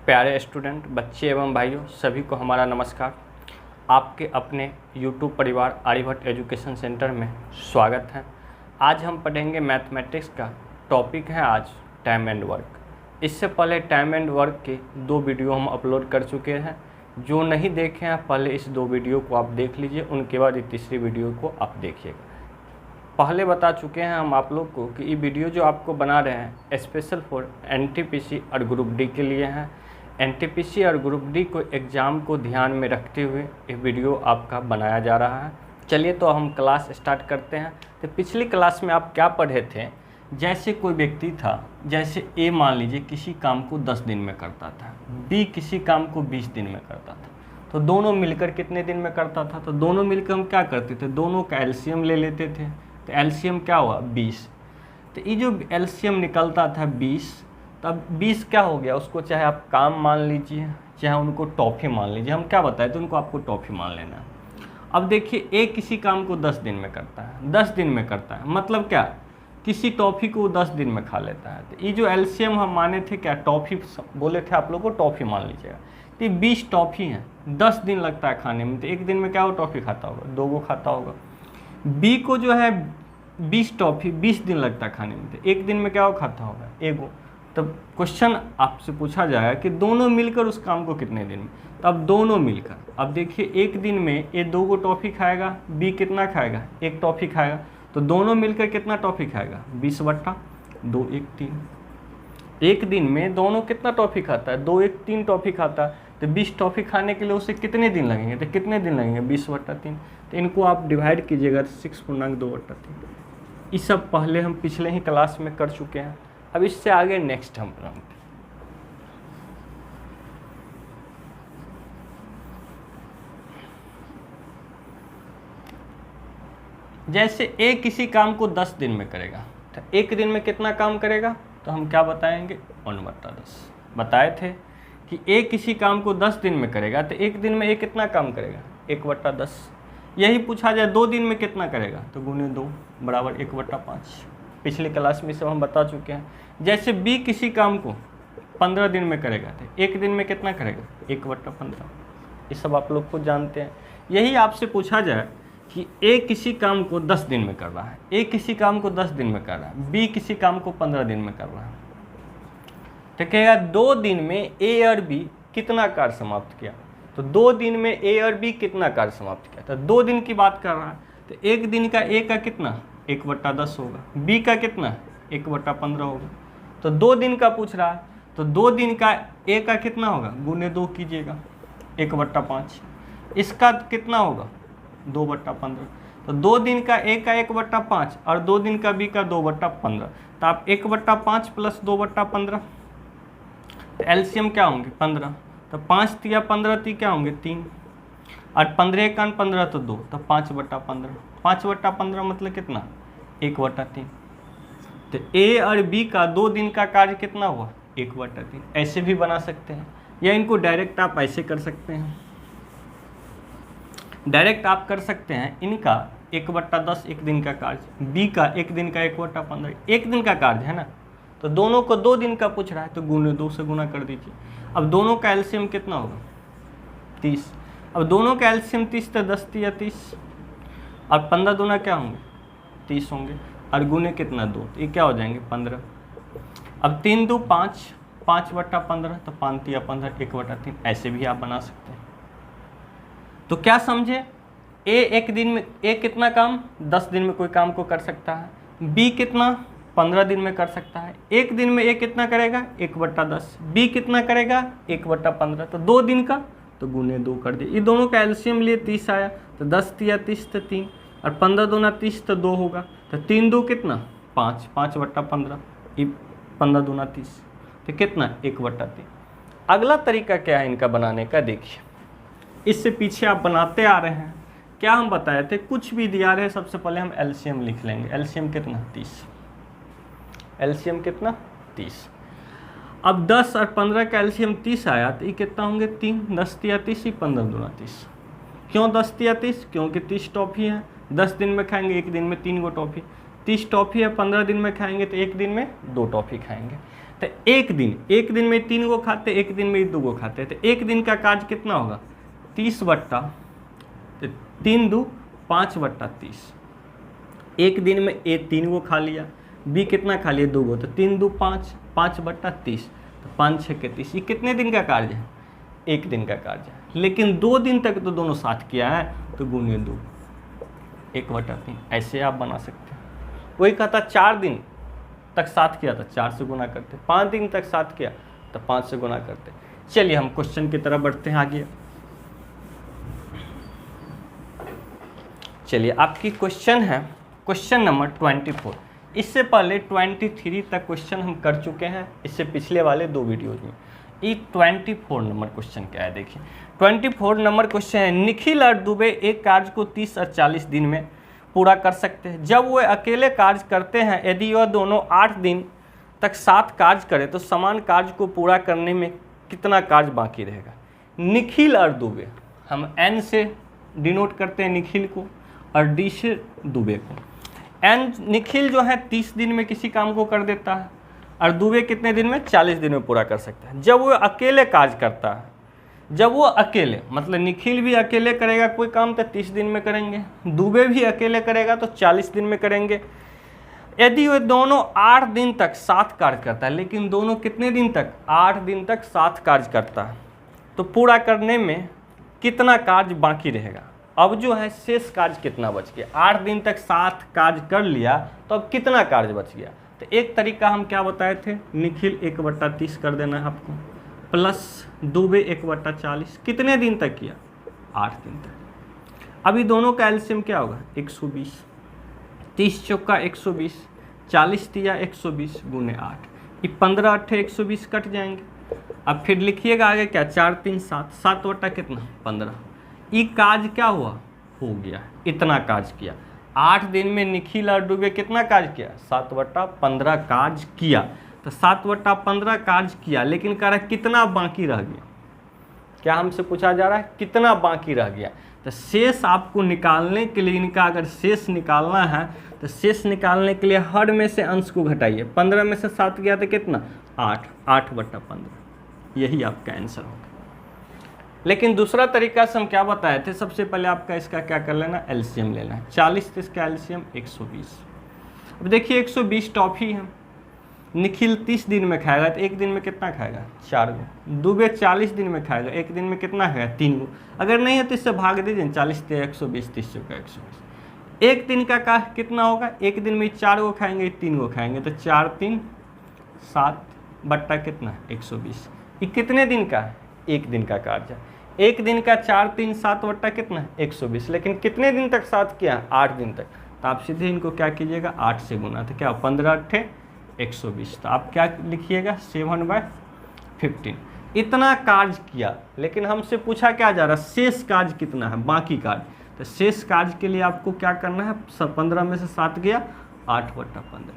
प्यारे स्टूडेंट, बच्चे एवं भाइयों, सभी को हमारा नमस्कार। आपके अपने YouTube परिवार आर्यभट्ट एजुकेशन सेंटर में स्वागत है। आज हम पढ़ेंगे मैथमेटिक्स का टॉपिक है आज टाइम एंड वर्क। इससे पहले टाइम एंड वर्क के 2 वीडियो हम अपलोड कर चुके हैं। जो नहीं देखे हैं पहले इस 2 वीडियो को आप देख लीजिए, उनके बाद ये तीसरी वीडियो को आप देखिएगा। पहले बता चुके हैं हम आप लोग को कि ये वीडियो जो आपको बना रहे हैं स्पेशल फॉर एनटीपीसी और ग्रुप डी के लिए हैं। एनटीपीसी और ग्रुप डी को एग्ज़ाम को ध्यान में रखते हुए ये वीडियो आपका बनाया जा रहा है। चलिए तो हम क्लास स्टार्ट करते हैं। तो पिछली क्लास में आप क्या पढ़े थे, जैसे कोई व्यक्ति था, जैसे ए मान लीजिए किसी काम को 10 दिन में करता था, बी किसी काम को 20 दिन में करता था, तो दोनों मिलकर कितने दिन में करता था। तो दोनों मिलकर हम क्या करते थे, दोनों का एलसीएम ले लेते थे। तो एलसीएम क्या हुआ 20। तो ये जो एलसीएम निकलता था 20, तब 20 क्या हो गया, उसको चाहे आप काम मान लीजिए चाहे उनको टॉफ़ी मान लीजिए। हम क्या बताए तो उनको आपको टॉफ़ी मान लेना है। अब देखिए ए किसी काम को 10 दिन में करता है, 10 दिन में करता है, मतलब क्या, किसी टॉफ़ी को 10 दिन में खा लेता है। तो ये जो एलसीएम हम माने थे क्या, टॉफ़ी बोले थे आप लोग को, टॉफ़ी मान लीजिएगा। तो ये 20 टॉफ़ी हैं, 10 दिन लगता है खाने में। तो एक दिन में क्या वो टॉफ़ी खाता होगा, 2 को खाता होगा। बी को जो है 20 टॉफ़ी 20 दिन लगता है खाने में, तो एक दिन में क्या वो खाता होगा, एगो। तब क्वेश्चन आपसे पूछा जाएगा कि दोनों मिलकर उस काम को कितने दिन में। तो अब दोनों मिलकर, अब देखिए एक दिन में ए 2 को टॉफ़ी खाएगा, बी कितना खाएगा, 1 टॉफ़ी खाएगा। तो दोनों मिलकर कितना टॉफ़ी खाएगा, 20/2 1 3। एक दिन में दोनों कितना टॉफ़ी खाता है, 2 1 3 टॉफ़ी खाता है। तो 20 टॉफ़ी खाने के लिए उसे कितने दिन लगेंगे, तो कितने दिन लगेंगे 20/3। तो इनको आप डिवाइड कीजिएगा 6×2/3। ये सब पहले हम पिछले ही क्लास में कर चुके हैं। अब इससे आगे नेक्स्ट हम पढ़ेंगे। जैसे ए किसी काम को 10 दिन में करेगा, तो एक दिन में कितना काम करेगा, तो हम क्या बताएंगे 1/10। बताए थे कि ए किसी काम को 10 दिन में करेगा, तो एक दिन में ए कितना काम करेगा 1/10। यही पूछा जाए 2 दिन में कितना करेगा, तो गुने 2 बराबर 1/5। पिछली क्लास में सब हम बता चुके हैं। जैसे बी किसी काम को 15 दिन में करेगा, तो एक दिन में कितना करेगा 1/15। ये सब आप लोग खुद जानते हैं। यही आपसे पूछा जाए कि ए किसी काम को 10 दिन में कर रहा है, ए किसी काम को 10 दिन में कर रहा है, बी किसी काम को 15 दिन में कर रहा है, तो कहेगा 2 दिन में ए और बी कितना कार्य समाप्त किया। तो 2 दिन में ए और बी कितना कार्य समाप्त किया, तो 2 दिन की बात कर रहा है। तो एक दिन का ए का कितना 1/10 होगा, बी का कितना 1/15 होगा। तो 2 दिन का पूछ रहा है, तो 2 दिन का ए का कितना होगा, गुने 2 कीजिएगा 1/5। इसका कितना होगा 2/15। तो 2 दिन का ए का 1/5 और 2 दिन का बी का 2/15। तो आप 1/5 प्लस 2/15, एलसीएम क्या होंगे 15। तो 5 तिया 15 ती क्या होंगे 3, और 15 1 15 तो 2, तो 5/15। 5/15 मतलब कितना 1/3। तो ए और बी का 2 दिन का कार्य कितना हुआ 1/3। ऐसे भी बना सकते हैं, या इनको डायरेक्ट आप ऐसे कर सकते हैं। डायरेक्ट आप कर सकते हैं इनका 1/10 एक दिन का कार्य, बी का एक दिन का 1/15 एक दिन का कार्य है ना। तो दोनों को 2 दिन का पूछ रहा है, तो गुने 2 से गुना कर दीजिए। अब दोनों का एलसीएम कितना होगा 30। अब दोनों का एलसीएम 30, तो 10 या 30, और 15 दूना क्या होंगे 30 होंगे, और गुने कितना 2, तो ये क्या हो जाएंगे 15। अब 3 2 5, 5/15, तो 5 या 15 1/3। ऐसे भी आप बना सकते हैं। तो क्या समझे, ए एक दिन में ए कितना काम 10 दिन में कोई काम को कर सकता है, बी कितना 15 दिन में कर सकता है। एक दिन में ए कितना करेगा 1/10, बी कितना करेगा 1/15। तो 2 दिन का, तो गुने 2 कर दिए। ये दोनों का एलसीएम लिए 30 आया, तो 10 या 30 तो 3, और 15 दूना 30 तो 2 होगा। तो 3 2 कितना 5, 5/15, ये 15 दूना 30, तो कितना 1/3। अगला तरीका क्या है इनका बनाने का, देखिए इससे पीछे आप बनाते आ रहे हैं। क्या हम बताए थे, कुछ भी दिया रहे सबसे पहले हम एलसीएम लिख लेंगे। एलसीएम कितना 30, एलसीएम कितना 30। अब 10 और 15 का एलसीएम 30 आया, तो ये कितना होंगे 3, 10 या 30, 15 दूना 30। क्यों 10 या 30, क्योंकि 30 टॉफ़ी है, 10 दिन में खाएंगे, एक दिन में 3 गो टॉफ़ी। 30 टॉफ़ी है, 15 दिन में खाएंगे, तो एक दिन में 2 टॉफ़ी खाएंगे। तो एक दिन में 3 गो खाते, एक दिन में 2 गो खाते, तो एक दिन का कार्य कितना होगा 30 बट्टा 3 2 5 बट्टा 30। एक दिन में ए 3 गो खा लिया, बी कितना खा लिया 2 गो, तो 3 2 5 5 बट्टा 30, तो 5 6 के 30। ये कितने दिन का कार्य है, एक दिन का कार्य है। लेकिन 2 दिन तक तो दोनों साथ किया है, तो गुने 2 1 बटा 3, ऐसे आप बना सकते हैं। वही कहता 4 दिन तक साथ किया था 4 से गुना करते, 5 दिन तक साथ किया तो 5 से गुना करते। चलिए हम क्वेश्चन की तरफ बढ़ते हैं आगे। चलिए आपकी क्वेश्चन है क्वेश्चन नंबर 24। इससे पहले 23 तक क्वेश्चन हम कर चुके हैं, इससे पिछले वाले 2 वीडियोज में। ये 24 नंबर क्वेश्चन क्या है, देखिए 24 नंबर क्वेश्चन है, निखिल और दुबे एक कार्य को 30 और 40 दिन में पूरा कर सकते हैं। जब वे अकेले कार्य करते हैं, यदि वह दोनों 8 दिन तक साथ कार्य करें तो समान कार्य को पूरा करने में कितना कार्य बाकी रहेगा। निखिल और दुबे, हम एन से डिनोट करते हैं निखिल को और डी से दुबे को। एन निखिल जो है 30 दिन में किसी काम को कर देता है और दुबे कितने दिन में 40 दिन में पूरा कर सकता है। जब वो अकेले कार्य करता है, जब वो अकेले मतलब निखिल भी अकेले करेगा कोई काम तो 30 दिन में करेंगे, दुबे भी अकेले करेगा तो 40 दिन में करेंगे। यदि वे दोनों 8 दिन तक साथ कार्य करता है, लेकिन दोनों कितने दिन तक 8 दिन तक साथ कार्य करता है, तो पूरा करने में कितना कार्य बाकी रहेगा। अब जो है शेष कार्य कितना बच गया, 8 दिन तक साथ कार्य कर लिया तो अब कितना कार्य बच गया। तो एक तरीका हम क्या बताए थे, निखिल 1/30 कर देना है आपको, प्लस दुबे 1/40। कितने दिन तक किया 8 दिन तक। अभी दोनों का एलसीएम क्या होगा 120, 30 चौका 120, 40 तिया 120 गुने 8, ये 15 8 120 कट जाएंगे। अब फिर लिखिएगा आगे क्या 4 3 7, 7 बटा कितना 15। ये कार्य क्या हुआ हो गया, इतना कार्य किया 8 दिन में निखिल और दुबे कितना कार्य किया 7/15 कार्य किया। तो 7/15 कार्य किया, लेकिन कह रहा है कितना बाकी रह गया, क्या हमसे पूछा जा रहा है कितना बाकी रह गया। तो शेष आपको निकालने के लिए, इनका अगर शेष निकालना है तो शेष निकालने के लिए हर में से अंश को घटाइए। 15 में से 7 गया तो कितना 8, 8/15, यही आपका आंसर होगा। लेकिन दूसरा तरीका से हम क्या बताए थे, सबसे पहले आपका इसका क्या कर लेना एलसीएम लेना है। 40 तो इसका एलसीएम 120। अब देखिए 120 टॉफी है, निखिल 30 दिन में खाएगा तो एक दिन में कितना खाएगा 4 गो। दुबे 40 दिन में खाएगा, एक दिन में कितना खाएगा 3 गो। अगर नहीं है तो इससे भाग दीजिए, 40 से 120, 30 का 120। एक दिन का कितना होगा, एक दिन में 4 गो खाएंगे 3 गो खाएंगे, तो 4 3 7 बट्टा कितना 120। ये कितने दिन का है, एक दिन का कार्य है। एक दिन का 4 3 7 बट्टा कितना 120, लेकिन कितने दिन तक साथ किया 8 दिन तक। तो आप सीधे इनको क्या कीजिएगा 8 से गुना, तो क्या 15 8 120। तो आप क्या लिखिएगा 7/15। इतना कार्य किया, लेकिन हमसे पूछा क्या जा रहा है शेष कार्य कितना है, बाकी कार्य। तो शेष कार्य के लिए आपको क्या करना है, 15 में से 7 गया 8/15।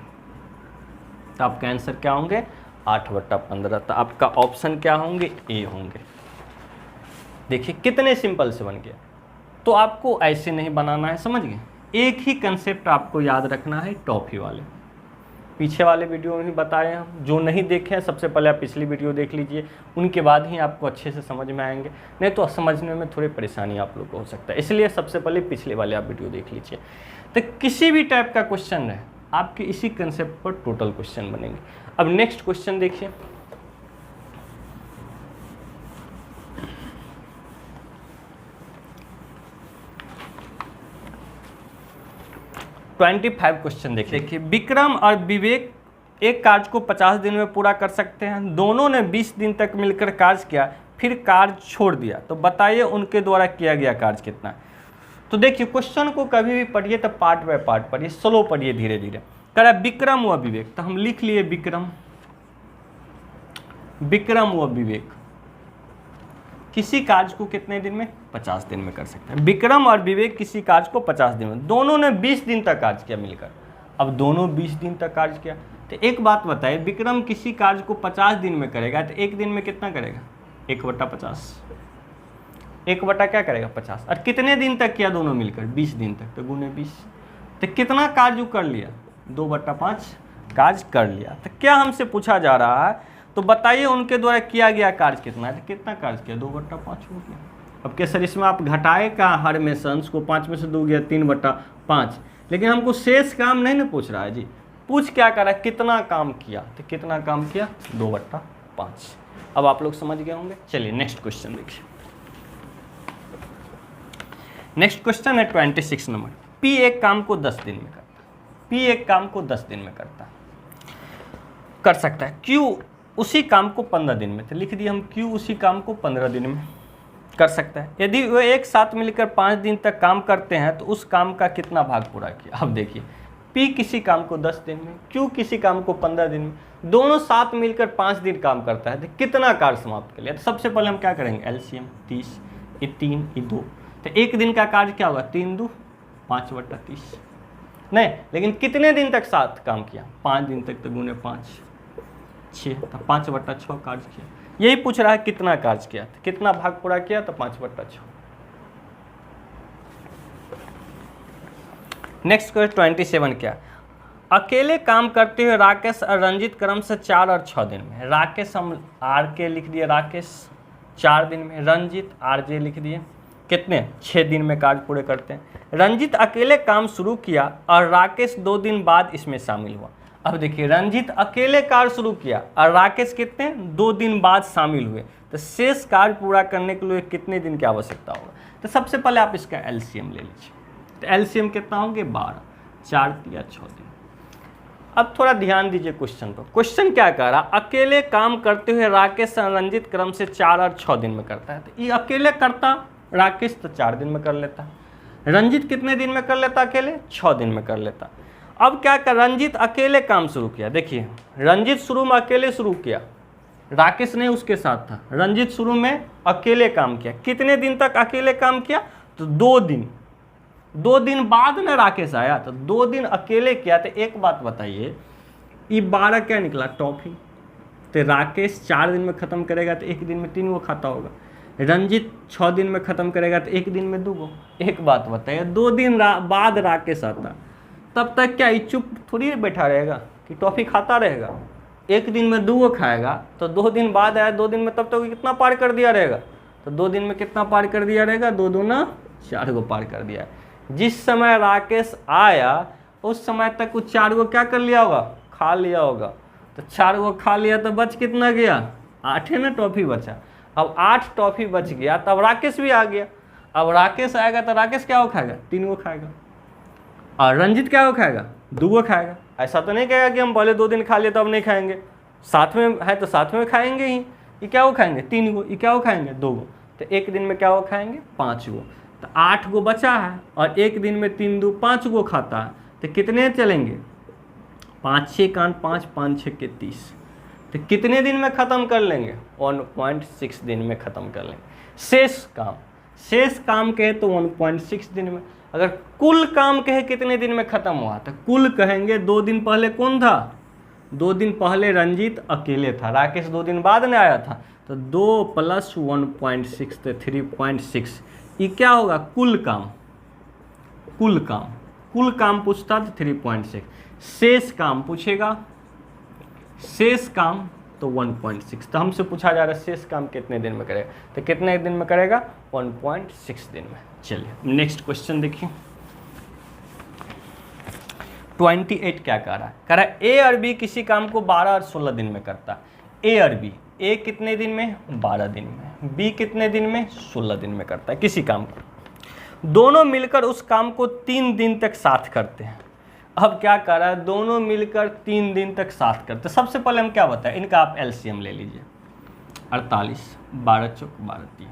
तो आपका आंसर क्या होंगे 8/15। तो आपका ऑप्शन क्या होंगे ए होंगे। देखिए कितने सिंपल से बन गया। तो आपको ऐसे नहीं बनाना है, समझ गए। एक ही कंसेप्ट आपको याद रखना है टॉफी वाले, पीछे वाले वीडियो में भी बताए हम। जो नहीं देखे हैं सबसे पहले आप पिछली वीडियो देख लीजिए, उनके बाद ही आपको अच्छे से समझ में आएंगे, नहीं तो समझने में थोड़ी परेशानी आप लोग को हो सकता है। इसलिए सबसे पहले पिछले वाले आप वीडियो देख लीजिए। तो किसी भी टाइप का क्वेश्चन रहे आपके इसी कंसेप्ट पर टोटल क्वेश्चन बनेंगे। अब नेक्स्ट क्वेश्चन देखिए, क्वेश्चन देखिए। विक्रम और विवेक एक कार्य को 50 दिन में पूरा कर सकते हैं। दोनों ने 20 दिन तक मिलकर कार्य किया, फिर कार्य छोड़ दिया, तो बताइए उनके द्वारा किया गया कार्य कितना है। तो देखिए क्वेश्चन को कभी भी पढ़िए तो पार्ट बाय पार्ट पढ़िए, स्लो पढ़िए, धीरे धीरे। कह रहा विक्रम व विवेक, तो हम लिख लिए विक्रम व विवेक किसी कार्य को कितने दिन में 50 दिन में कर सकते हैं। विक्रम और विवेक किसी कार्य को 50 दिन में, दोनों ने 20 दिन तक कार्य किया मिलकर। अब दोनों 20 दिन तक कार्य किया, तो एक बात बताइए, विक्रम किसी कार्य को 50 दिन में करेगा तो एक दिन में कितना करेगा 1/50, 1 क्या करेगा 50। और कितने दिन तक किया दोनों मिलकर 20 दिन तक, तो गुने 20। तो कितना कार्य कर लिया 2/5, कार्य कर लिया। तो क्या हमसे पूछा जा रहा है, तो बताइए उनके द्वारा किया गया कार्य कितना है। तो कितना कार्य किया, 2/5 हो गया। अब क्या सर इसमें आप घटाए का हर में अंश को 5 में से 2 गया 3/5, लेकिन हमको शेष काम नहीं ना पूछ रहा है जी, पूछ क्या करा, कितना काम किया। तो कितना काम किया, 2/5। अब आप लोग समझ गए होंगे। चलिए नेक्स्ट क्वेश्चन देखिए। नेक्स्ट क्वेश्चन है 26 नंबर। पी एक काम को 10 दिन में करता है। पी एक काम को 10 दिन में कर सकता है। क्यू उसी काम को 15 दिन में, तो लिख दिए हम क्यू उसी काम को 15 दिन में कर सकता है। यदि वे एक साथ मिलकर 5 दिन तक काम करते हैं तो उस काम का कितना भाग पूरा किया। अब देखिए पी किसी काम को 10 दिन में, क्यू किसी काम को 15 दिन में, दोनों साथ मिलकर 5 दिन काम करता है, तो कितना कार्य समाप्त कर लिया। तो सबसे पहले हम क्या करेंगे, एलसीएम 30, ये 3, ये 2, तो एक दिन का कार्य क्या होगा, 3 2 5/30 नहीं, लेकिन कितने दिन तक साथ काम किया, 5 दिन तक, तो गुने 5 6, तो 5/6 कार्य किया। यही पूछ रहा है कितना कार्य किया, तो कितना भाग पूरा किया, तो 5/6। नेक्स्ट क्वेश्चन 27 क्या, अकेले काम करते हुए राकेश और रंजित क्रम से 4 और 6 दिन में। राकेश हम आर के लिख दिए, राकेश 4 दिन में, रंजित RJ लिख दिए, कितने 6 दिन में कार्य पूरे करते हैं। रंजित अकेले काम शुरू किया और राकेश 2 दिन बाद इसमें शामिल हुआ। अब देखिए रंजित अकेले कार्य शुरू किया और राकेश कितने 2 दिन बाद शामिल हुए, तो शेष कार्य पूरा करने के लिए कितने दिन की आवश्यकता होगा। तो सबसे पहले आप इसका एलसीएम ले लीजिए। तो एलसीएम कितना होंगे 12, 4 या 6 दिन। अब थोड़ा ध्यान दीजिए क्वेश्चन पर। क्वेश्चन क्या कह रहा, अकेले काम करते हुए राकेश और रंजित क्रम से 4 और 6 दिन में करता है। तो ये अकेले करता राकेश तो 4 दिन में कर लेता, रंजित कितने दिन में कर लेता, अकेले 6 दिन में कर लेता। अब क्या कर, रंजित अकेले काम शुरू किया। देखिए रंजित शुरू में अकेले शुरू किया, राकेश ने उसके साथ था। रंजित शुरू में अकेले काम किया, कितने दिन तक अकेले काम किया, तो 2 दिन। 2 दिन बाद में राकेश आया, तो 2 दिन अकेले किया। तो एक बात बताइए, ये 12 क्या निकला, टॉफी। तो राकेश 4 दिन में ख़त्म करेगा तो 1 दिन में 3 गो खाता होगा। रंजित 6 दिन में ख़त्म करेगा तो 1 दिन में 2 गो। एक बात बताइए, 2 दिन बाद राकेश आता, तब तक क्या ये चुप थोड़ी बैठा रहेगा कि टॉफ़ी खाता रहेगा। 1 दिन में 2 गो खाएगा, तो 2 दिन बाद आया, 2 दिन में तब तक कितना पार कर दिया रहेगा, तो 2 दिन में कितना पार कर दिया रहेगा, 2 दूना 4 गो पार कर दिया। जिस समय राकेश आया उस समय तक कुछ 4 गो क्या कर लिया होगा, खा लिया होगा। तो 4 गो खा लिया तो बच कितना गया, 8 है ना टॉफ़ी बचा। अब 8 टॉफ़ी बच गया, तब राकेश भी आ गया। अब राकेश आएगा तो राकेश क्या हो खाएगा, 3 गो खाएगा, और रंजित क्या हो खाएगा, 2 गो खाएगा। ऐसा तो नहीं कहेगा कि हम पहले 2 दिन खा लिए तो अब नहीं खाएंगे, साथ में है तो साथ में खाएंगे ही। ये क्या हो खाएंगे, 3 गो, ये क्या हो खाएंगे, 2 गो। तो 1 दिन में क्या हो खाएंगे, 5 गो। तो 8 गो बचा है, और 1 दिन में 3 2 5 गो खाता है, तो कितने चलेंगे, 5 6 5 5 6 के 30। तो कितने दिन में ख़त्म कर लेंगे, 1.6 दिन में ख़त्म कर लेंगे। शेष काम कहे तो 1.6 दिन में। अगर कुल काम कहे कितने दिन में ख़त्म हुआ, तो कुल कहेंगे 2 दिन पहले कौन था, 2 दिन पहले रंजित अकेले था, राकेश 2 दिन बाद में आया था, तो 2 + 1.6 तो 3.6। ये क्या होगा, कुल काम पूछता तो 3.6। शेष काम पूछेगा, शेष काम तो 1.6। तो हमसे पूछा जा रहा है शेष काम कितने दिन में करेगा, तो कितने दिन में करेगा, 1.6 दिन में। चलिए नेक्स्ट क्वेश्चन देखिए। 28 क्या कह रहा है, ए और बी किसी काम को 12 और 16 दिन में करता है। ए और बी, ए कितने दिन में, 12 दिन में, बी कितने दिन में, 16 दिन में करता है किसी काम को। दोनों मिलकर उस काम को 3 दिन तक साथ करते हैं। अब क्या कर रहा है, दोनों मिलकर 3 दिन तक साथ करते हैं। सबसे पहले हम क्या बताएं, इनका आप एलसीएम ले लीजिए, 48 12 चौक 12 3।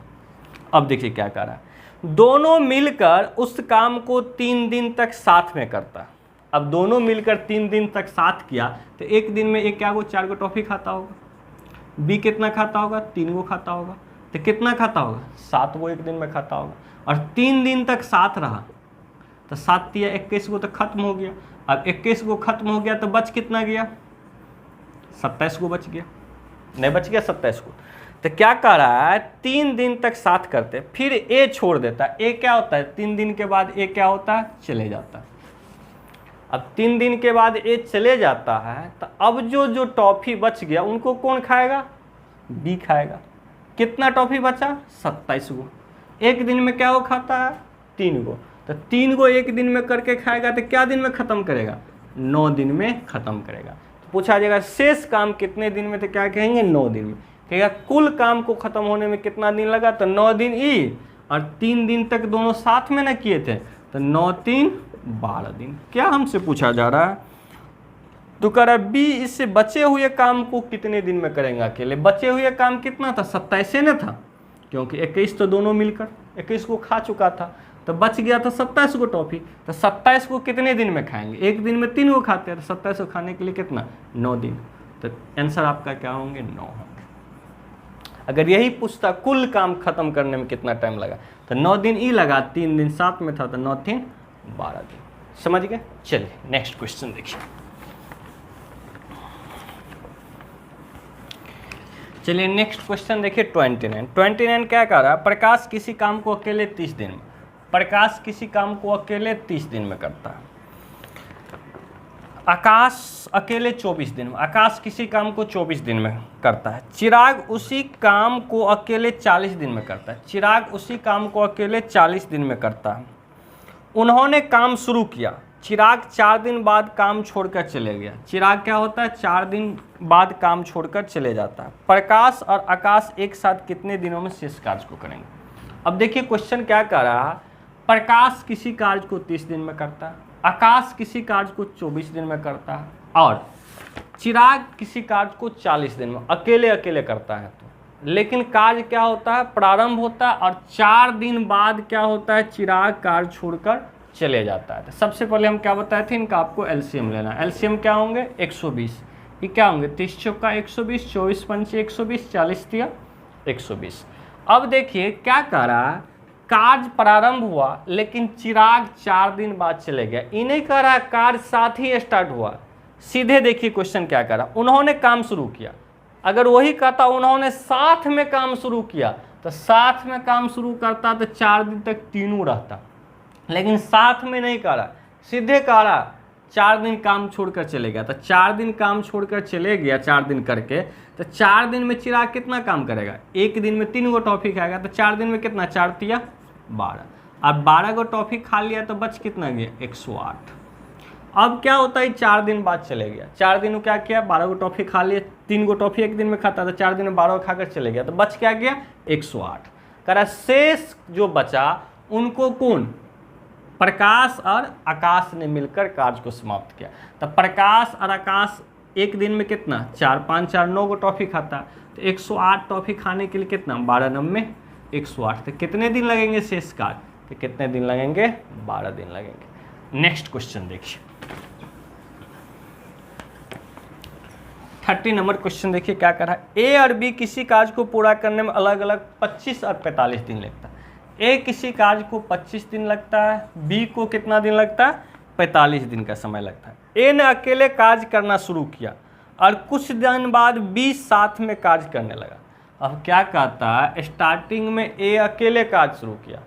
अब देखिए क्या कर रहा है, दोनों मिलकर उस काम को 3 दिन तक साथ में करता है। अब दोनों मिलकर 3 दिन तक साथ किया, तो 1 दिन में एक क्या 4 गो टॉफ़ी खाता होगा, बी कितना खाता होगा, 3 गो खाता होगा, तो कितना खाता होगा, 7 गो 1 दिन में खाता होगा। और 3 दिन तक साथ रहा, तो 7 या 21 गो तो खत्म हो गया। अब 21 गो खत्म हो गया तो बच कितना गया, 27 गो बच गया, नहीं बच गया 27 गो। तो क्या कर रहा है, 3 दिन तक साथ करते, फिर ए छोड़ देता है। ए क्या होता है, 3 दिन के बाद ए क्या होता है, चले जाता है। अब 3 दिन के बाद ए चले जाता है तो अब जो टॉफ़ी बच गया उनको कौन खाएगा? बी खाएगा। कितना टॉफ़ी बचा? 27 गो। एक दिन में क्या वो खाता है? 3 गो। तो 3 गो एक दिन में करके खाएगा तो क्या दिन में ख़त्म करेगा? 9 दिन में ख़त्म करेगा। तो पूछा जाएगा शेष काम कितने दिन में, तो क्या कहेंगे? 9 दिन में। कहेगा कुल काम को ख़त्म होने में कितना दिन लगा? तो 9 दिन ई और 3 दिन तक दोनों साथ में ना किए थे, तो 9 3 12 दिन। क्या हमसे पूछा जा रहा है? तो कह रहा बी इससे बचे हुए काम को कितने दिन में करेंगे अकेले? बचे हुए काम कितना था? 27 न था, क्योंकि 21 तो दोनों मिलकर 21 को खा चुका था, तो बच गया था 27 को टॉफ़ी। तो 27 को कितने दिन में खाएंगे? एक दिन में 3 को खाते हैं, तो 27 को खाने के लिए कितना? 9 दिन। तो आंसर आपका क्या होंगे? 9 होंगे। अगर यही पूछता कुल काम खत्म करने में कितना टाइम लगा, तो 9 दिन ई लगा, 3 दिन साथ में था, तो 9 3 12 दिन। समझ गए? चलिए नेक्स्ट क्वेश्चन देखिए। चलिए नेक्स्ट क्वेश्चन देखिए 29 क्या कह रहा है? प्रकाश किसी काम को अकेले 30 दिन में, प्रकाश किसी काम को अकेले 30 दिन में करता है। आकाश अकेले 24 दिन में, आकाश किसी काम को 24 दिन में करता है। चिराग उसी काम को अकेले 40 दिन में करता है। चिराग उसी काम को अकेले 40 दिन में करता है। उन्होंने काम शुरू किया, चिराग 4 दिन बाद काम छोड़कर चले गया। चिराग क्या होता है? 4 दिन बाद काम छोड़कर चले जाता है। प्रकाश और आकाश एक साथ कितने दिनों में शेष कार्य को करेंगे? अब देखिए क्वेश्चन क्या कह रहा है? प्रकाश किसी कार्य को 30 दिन में करता है, आकाश किसी कार्य को 24 दिन में करता है, और चिराग किसी कार्य को 40 दिन में अकेले अकेले करता है। तो लेकिन कार्य क्या होता है? प्रारंभ होता है और 4 दिन बाद क्या होता है? चिराग कार्य छोड़कर चले जाता है। तो सबसे पहले हम क्या बताए थे? इनका आपको एलसीएम लेना है। एलसीएम क्या होंगे? 120। ये क्या होंगे? 30 चौका 120, 24 पंचे 120, 40 तिया 120। अब देखिए क्या कह रहा है? कार्य प्रारंभ हुआ लेकिन चिराग 4 दिन बाद चले गया। इन्हें कह रहा है कार्य साथ ही स्टार्ट हुआ। सीधे देखिए क्वेश्चन क्या कह रहा है? उन्होंने काम शुरू किया। अगर वही कहता उन्होंने साथ में काम शुरू किया, तो साथ में काम शुरू करता तो 4 दिन तक तीनों रहता, लेकिन साथ में नहीं कह रहा, सीधे कह रहा 4 दिन काम छोड़कर चले गया। तो 4 दिन काम छोड़कर चले गया, 4 दिन करके, तो 4 दिन में चिराग कितना काम करेगा? एक दिन में 3 गो टॉफ़ी खाएगा, तो 4 दिन में कितना? 4 तिया 12। अब 12 गो टॉफ़ी खा लिया तो बच कितना गया? 108। अब क्या होता है? 4 दिन बाद चले गया। 4 दिन में क्या किया? 12 गो टॉफ़ी खा लिया, 3 गो टॉफ़ी एक दिन में खाता, तो 4 दिन में 12 खाकर चले गया, तो बच क्या गया? 108। कह रहा शेष जो बचा उनको कौन? प्रकाश और आकाश ने मिलकर कार्य को समाप्त किया। तो प्रकाश और आकाश एक दिन में कितना? 4 5 4 9 गो टॉफ़ी खाता, तो 108 टॉफ़ी खाने के लिए कितना? 12 9 108। तो कितने दिन लगेंगे शेष कार्य? तो कितने दिन लगेंगे? 12 दिन लगेंगे। नेक्स्ट क्वेश्चन देखिए 30 नंबर क्वेश्चन देखिए क्या कर रहा है? ए और बी किसी कार्य को पूरा करने में अलग अलग 25 और 45 दिन लगता है। ए किसी कार्य को 25 दिन लगता है, बी को कितना दिन लगता है? 45 दिन का समय लगता है। ए ने अकेले कार्य करना शुरू किया और कुछ दिन बाद बी साथ में कार्य करने लगा। अब क्या कहता है? स्टार्टिंग में ए अकेले कार्य शुरू किया,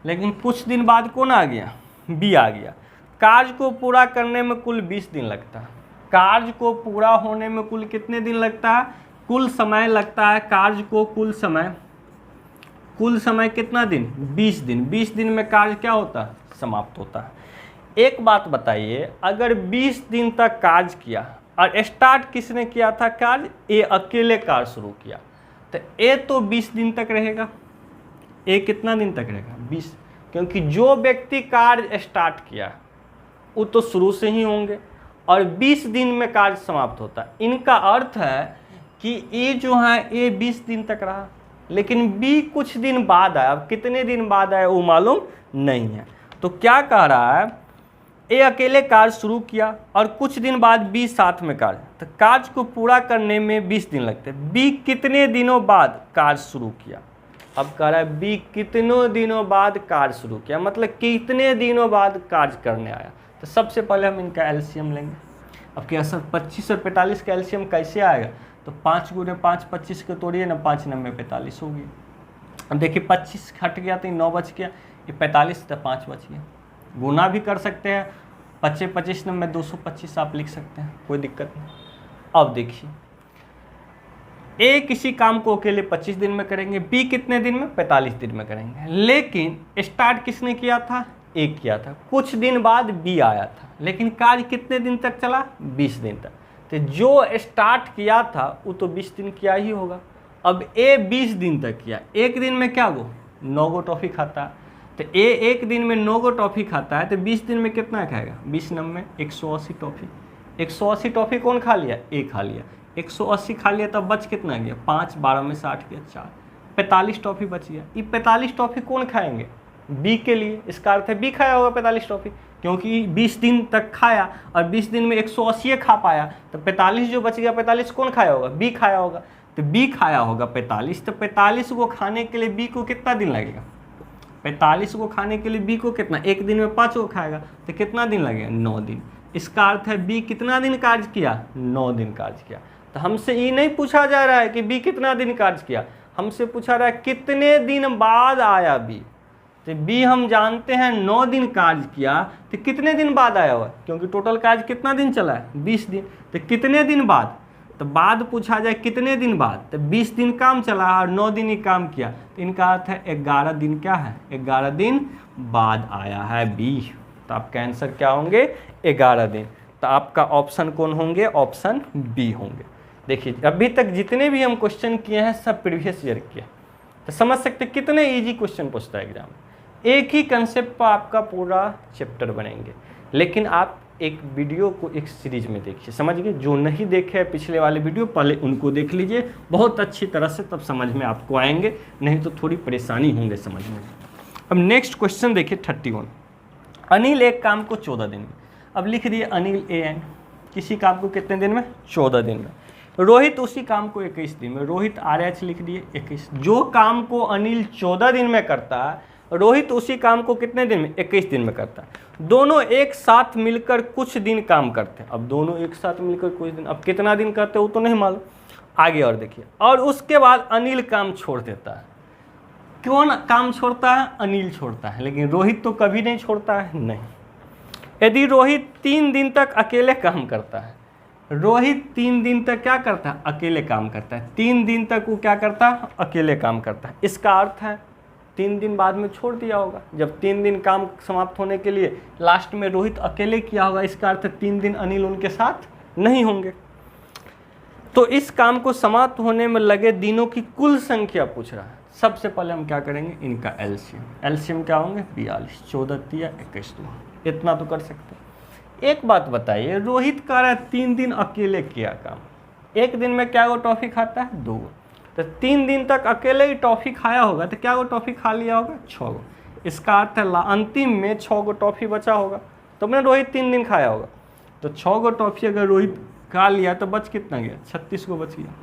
लेकिन कुछ दिन बाद कौन आ गया? बी आ गया। कार्य को पूरा करने में कुल 20 दिन लगता है। कार्य को पूरा होने में कुल कितने दिन लगता है? कुल समय लगता है कार्य को, कुल समय कितना दिन? 20 दिन। 20 दिन में कार्य क्या होता है? समाप्त होता है। एक बात बताइए, अगर 20 दिन तक कार्य किया और स्टार्ट किसने किया था कार्य? ए अकेले कार्य शुरू किया, तो ए तो 20 दिन तक रहेगा। ए कितना दिन तक रहेगा? 20, क्योंकि जो व्यक्ति कार्य स्टार्ट किया वो तो शुरू से ही होंगे और 20 दिन में कार्य समाप्त होता है। इनका अर्थ है कि ए जो है ए 20 दिन तक रहा, लेकिन बी कुछ दिन बाद आया। अब कितने दिन बाद आया वो मालूम नहीं है। तो क्या कह रहा है? ए अकेले कार्य शुरू किया और कुछ दिन बाद बी साथ में कार्य, तो कार्य को पूरा करने में 20 दिन लगते हैं। बी कितने दिनों बाद कार्य शुरू किया? अब कह रहा है बी कितनों दिनों बाद कार्य शुरू किया, मतलब कितने दिनों बाद कार्य करने आया। तो सबसे पहले हम इनका एलसीएम लेंगे। अब क्या सर 25 और 45 का एलसीएम कैसे आएगा? तो 5 × 5 25 को तोड़िए ना, 5 9 45 होगी। अब देखिए 25 हट गया तो 9 बच गया, ये 45 तो 5 बच गया। गुना भी कर सकते हैं 25 25 में 225 आप लिख सकते हैं, कोई दिक्कत नहीं। अब देखिए ए किसी काम को अकेले 25 दिन में करेंगे, बी कितने दिन में 45 दिन में करेंगे, लेकिन स्टार्ट किसने किया था, ए किया था। कुछ दिन बाद बी आया था, लेकिन कार्य कितने दिन तक चला, 20 दिन तक। तो जो स्टार्ट किया था वो तो 20 दिन किया ही होगा। अब ए 20 दिन तक किया, एक दिन में क्या गो 9 गो टॉफ़ी खाता है। तो ए एक दिन में 9 गो टॉफ़ी खाता है, तो 20 दिन में कितना खाएगा, 20 में 180 टॉफ़ी। 180 टॉफ़ी कौन खा लिया, ए खा लिया। 180 खा लिया, तब बच कितना गया, 5, 12 में 60 गया, 4, 45 टॉफ़ी बच गया। ये 45 टॉफ़ी कौन खाएंगे, बी के लिए। इसका अर्थ है बी खाया होगा 45 टॉफ़ी, क्योंकि 20 दिन तक खाया और 20 दिन में 180 खा पाया, तो 45 जो बच गया 45 कौन खाया होगा, बी खाया होगा। तो बी खाया होगा 45, तो 45 को खाने के लिए बी को कितना दिन लगेगा, 45 को खाने के लिए बी को कितना, एक दिन में 5 को खाएगा, तो कितना दिन लगेगा, 9 दिन। इसका अर्थ है बी कितना दिन कार्य किया, 9 दिन कार्य किया। तो हमसे ये नहीं पूछा जा रहा है कि बी कितना दिन कार्य किया, हमसे पूछा रहा है कितने दिन बाद आया बी। तो बी हम जानते हैं 9 दिन कार्य किया, तो कितने दिन बाद आया हुआ, क्योंकि टोटल कार्य कितना दिन चला है, 20 दिन। तो कितने दिन बाद, तो बाद पूछा जाए कितने दिन बाद, तो 20 दिन काम चला और 9 दिन ही काम किया, तो इनका अर्थ है 11 दिन क्या है, 11 दिन बाद आया है बी। तो आपका आंसर क्या होंगे, 11 दिन। तो आपका ऑप्शन कौन होंगे, ऑप्शन बी होंगे। देखिए अभी तक जितने भी हम क्वेश्चन किए हैं सब प्रीवियस ईयर किए, तो समझ सकते कितने इजी क्वेश्चन पूछता है एग्जाम। एक ही कंसेप्ट पर आपका पूरा चैप्टर बनेंगे, लेकिन आप एक वीडियो को एक सीरीज में देखिए, समझ गए। जो नहीं देखे हैं पिछले वाले वीडियो, पहले उनको देख लीजिए बहुत अच्छी तरह से, तब समझ में आपको आएंगे, नहीं तो थोड़ी परेशानी होंगे समझ में। अब नेक्स्ट क्वेश्चन देखिए 31। अनिल एक काम को 14 दिन में, अब लिख दिए अनिल ए एन किसी काम को कितने दिन में, 14 दिन में। रोहित उसी काम को 21 दिन में, रोहित आर एच लिख दिए 21। जो काम को अनिल 14 दिन में करता है, रोहित उसी काम को कितने दिन में, 21 दिन में करता है। दोनों एक साथ मिलकर कुछ दिन काम करते हैं। अब दोनों एक साथ मिलकर कुछ दिन, अब कितना दिन करते हैं वो तो नहीं मालूम। आगे और देखिए, और उसके बाद अनिल काम छोड़ देता है। कौन काम छोड़ता है, अनिल छोड़ता है, लेकिन रोहित तो कभी नहीं छोड़ता है, नहीं। यदि रोहित 3 दिन तक अकेले काम करता है, रोहित 3 दिन तक क्या करता है, अकेले काम करता है। 3 दिन तक वो क्या करता है, अकेले काम करता है। इसका अर्थ है 3 दिन बाद में छोड़ दिया होगा। जब 3 दिन काम समाप्त होने के लिए लास्ट में रोहित अकेले किया होगा, इसका अर्थ 3 दिन अनिल उनके साथ नहीं होंगे। तो इस काम को समाप्त होने में लगे दिनों की कुल संख्या पूछ रहा है। सबसे पहले हम क्या करेंगे, इनका एलसीएम। एलसीएम क्या होंगे, 42, 14 तिया 21 2, इतना तो कर सकते हैं। एक बात बताइए, रोहित कह रहा है 3 दिन अकेले किया काम, एक दिन में क्या वो टॉफ़ी खाता है, 2 गो। तो 3 दिन तक अकेले ही टॉफ़ी खाया होगा, तो क्या वो टॉफ़ी खा लिया होगा, 6 गो। इसका अर्थ है अंतिम में 6 गो टॉफ़ी बचा होगा, तो मैंने रोहित 3 दिन खाया होगा। तो 6 गो टॉफ़ी अगर रोहित खा लिया तो बच कितना गया, 36 गो बच गया।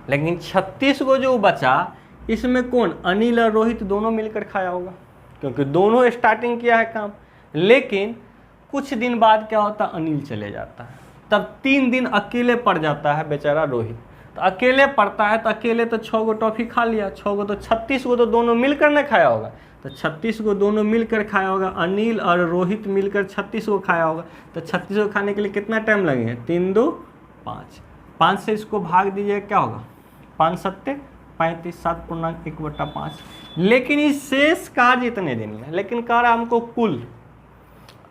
लेकिन 36 गो जो बचा, इसमें कौन, अनिल और रोहित दोनों मिलकर खाया होगा, क्योंकि दोनों स्टार्टिंग किया है काम। लेकिन कुछ दिन बाद क्या होता, अनिल चले जाता है, तब 3 दिन अकेले पड़ जाता है बेचारा रोहित। तो अकेले पड़ता है, तो अकेले तो 6 गो टॉफ़ी खा लिया, 6 गो तो 36 गो तो दोनों मिलकर न खाया होगा। तो 36 गो दोनों मिलकर खाया होगा, अनिल और रोहित मिलकर 36 गो खाया होगा। तो 36 गो खाने के लिए कितना टाइम लगेगा, 3 2 5, 5 से इसको भाग दीजिए, क्या होगा, 5 7 35, 7.1/5। लेकिन इस शेष कार्य इतने दिन में, लेकिन कह रहा हमको कुल।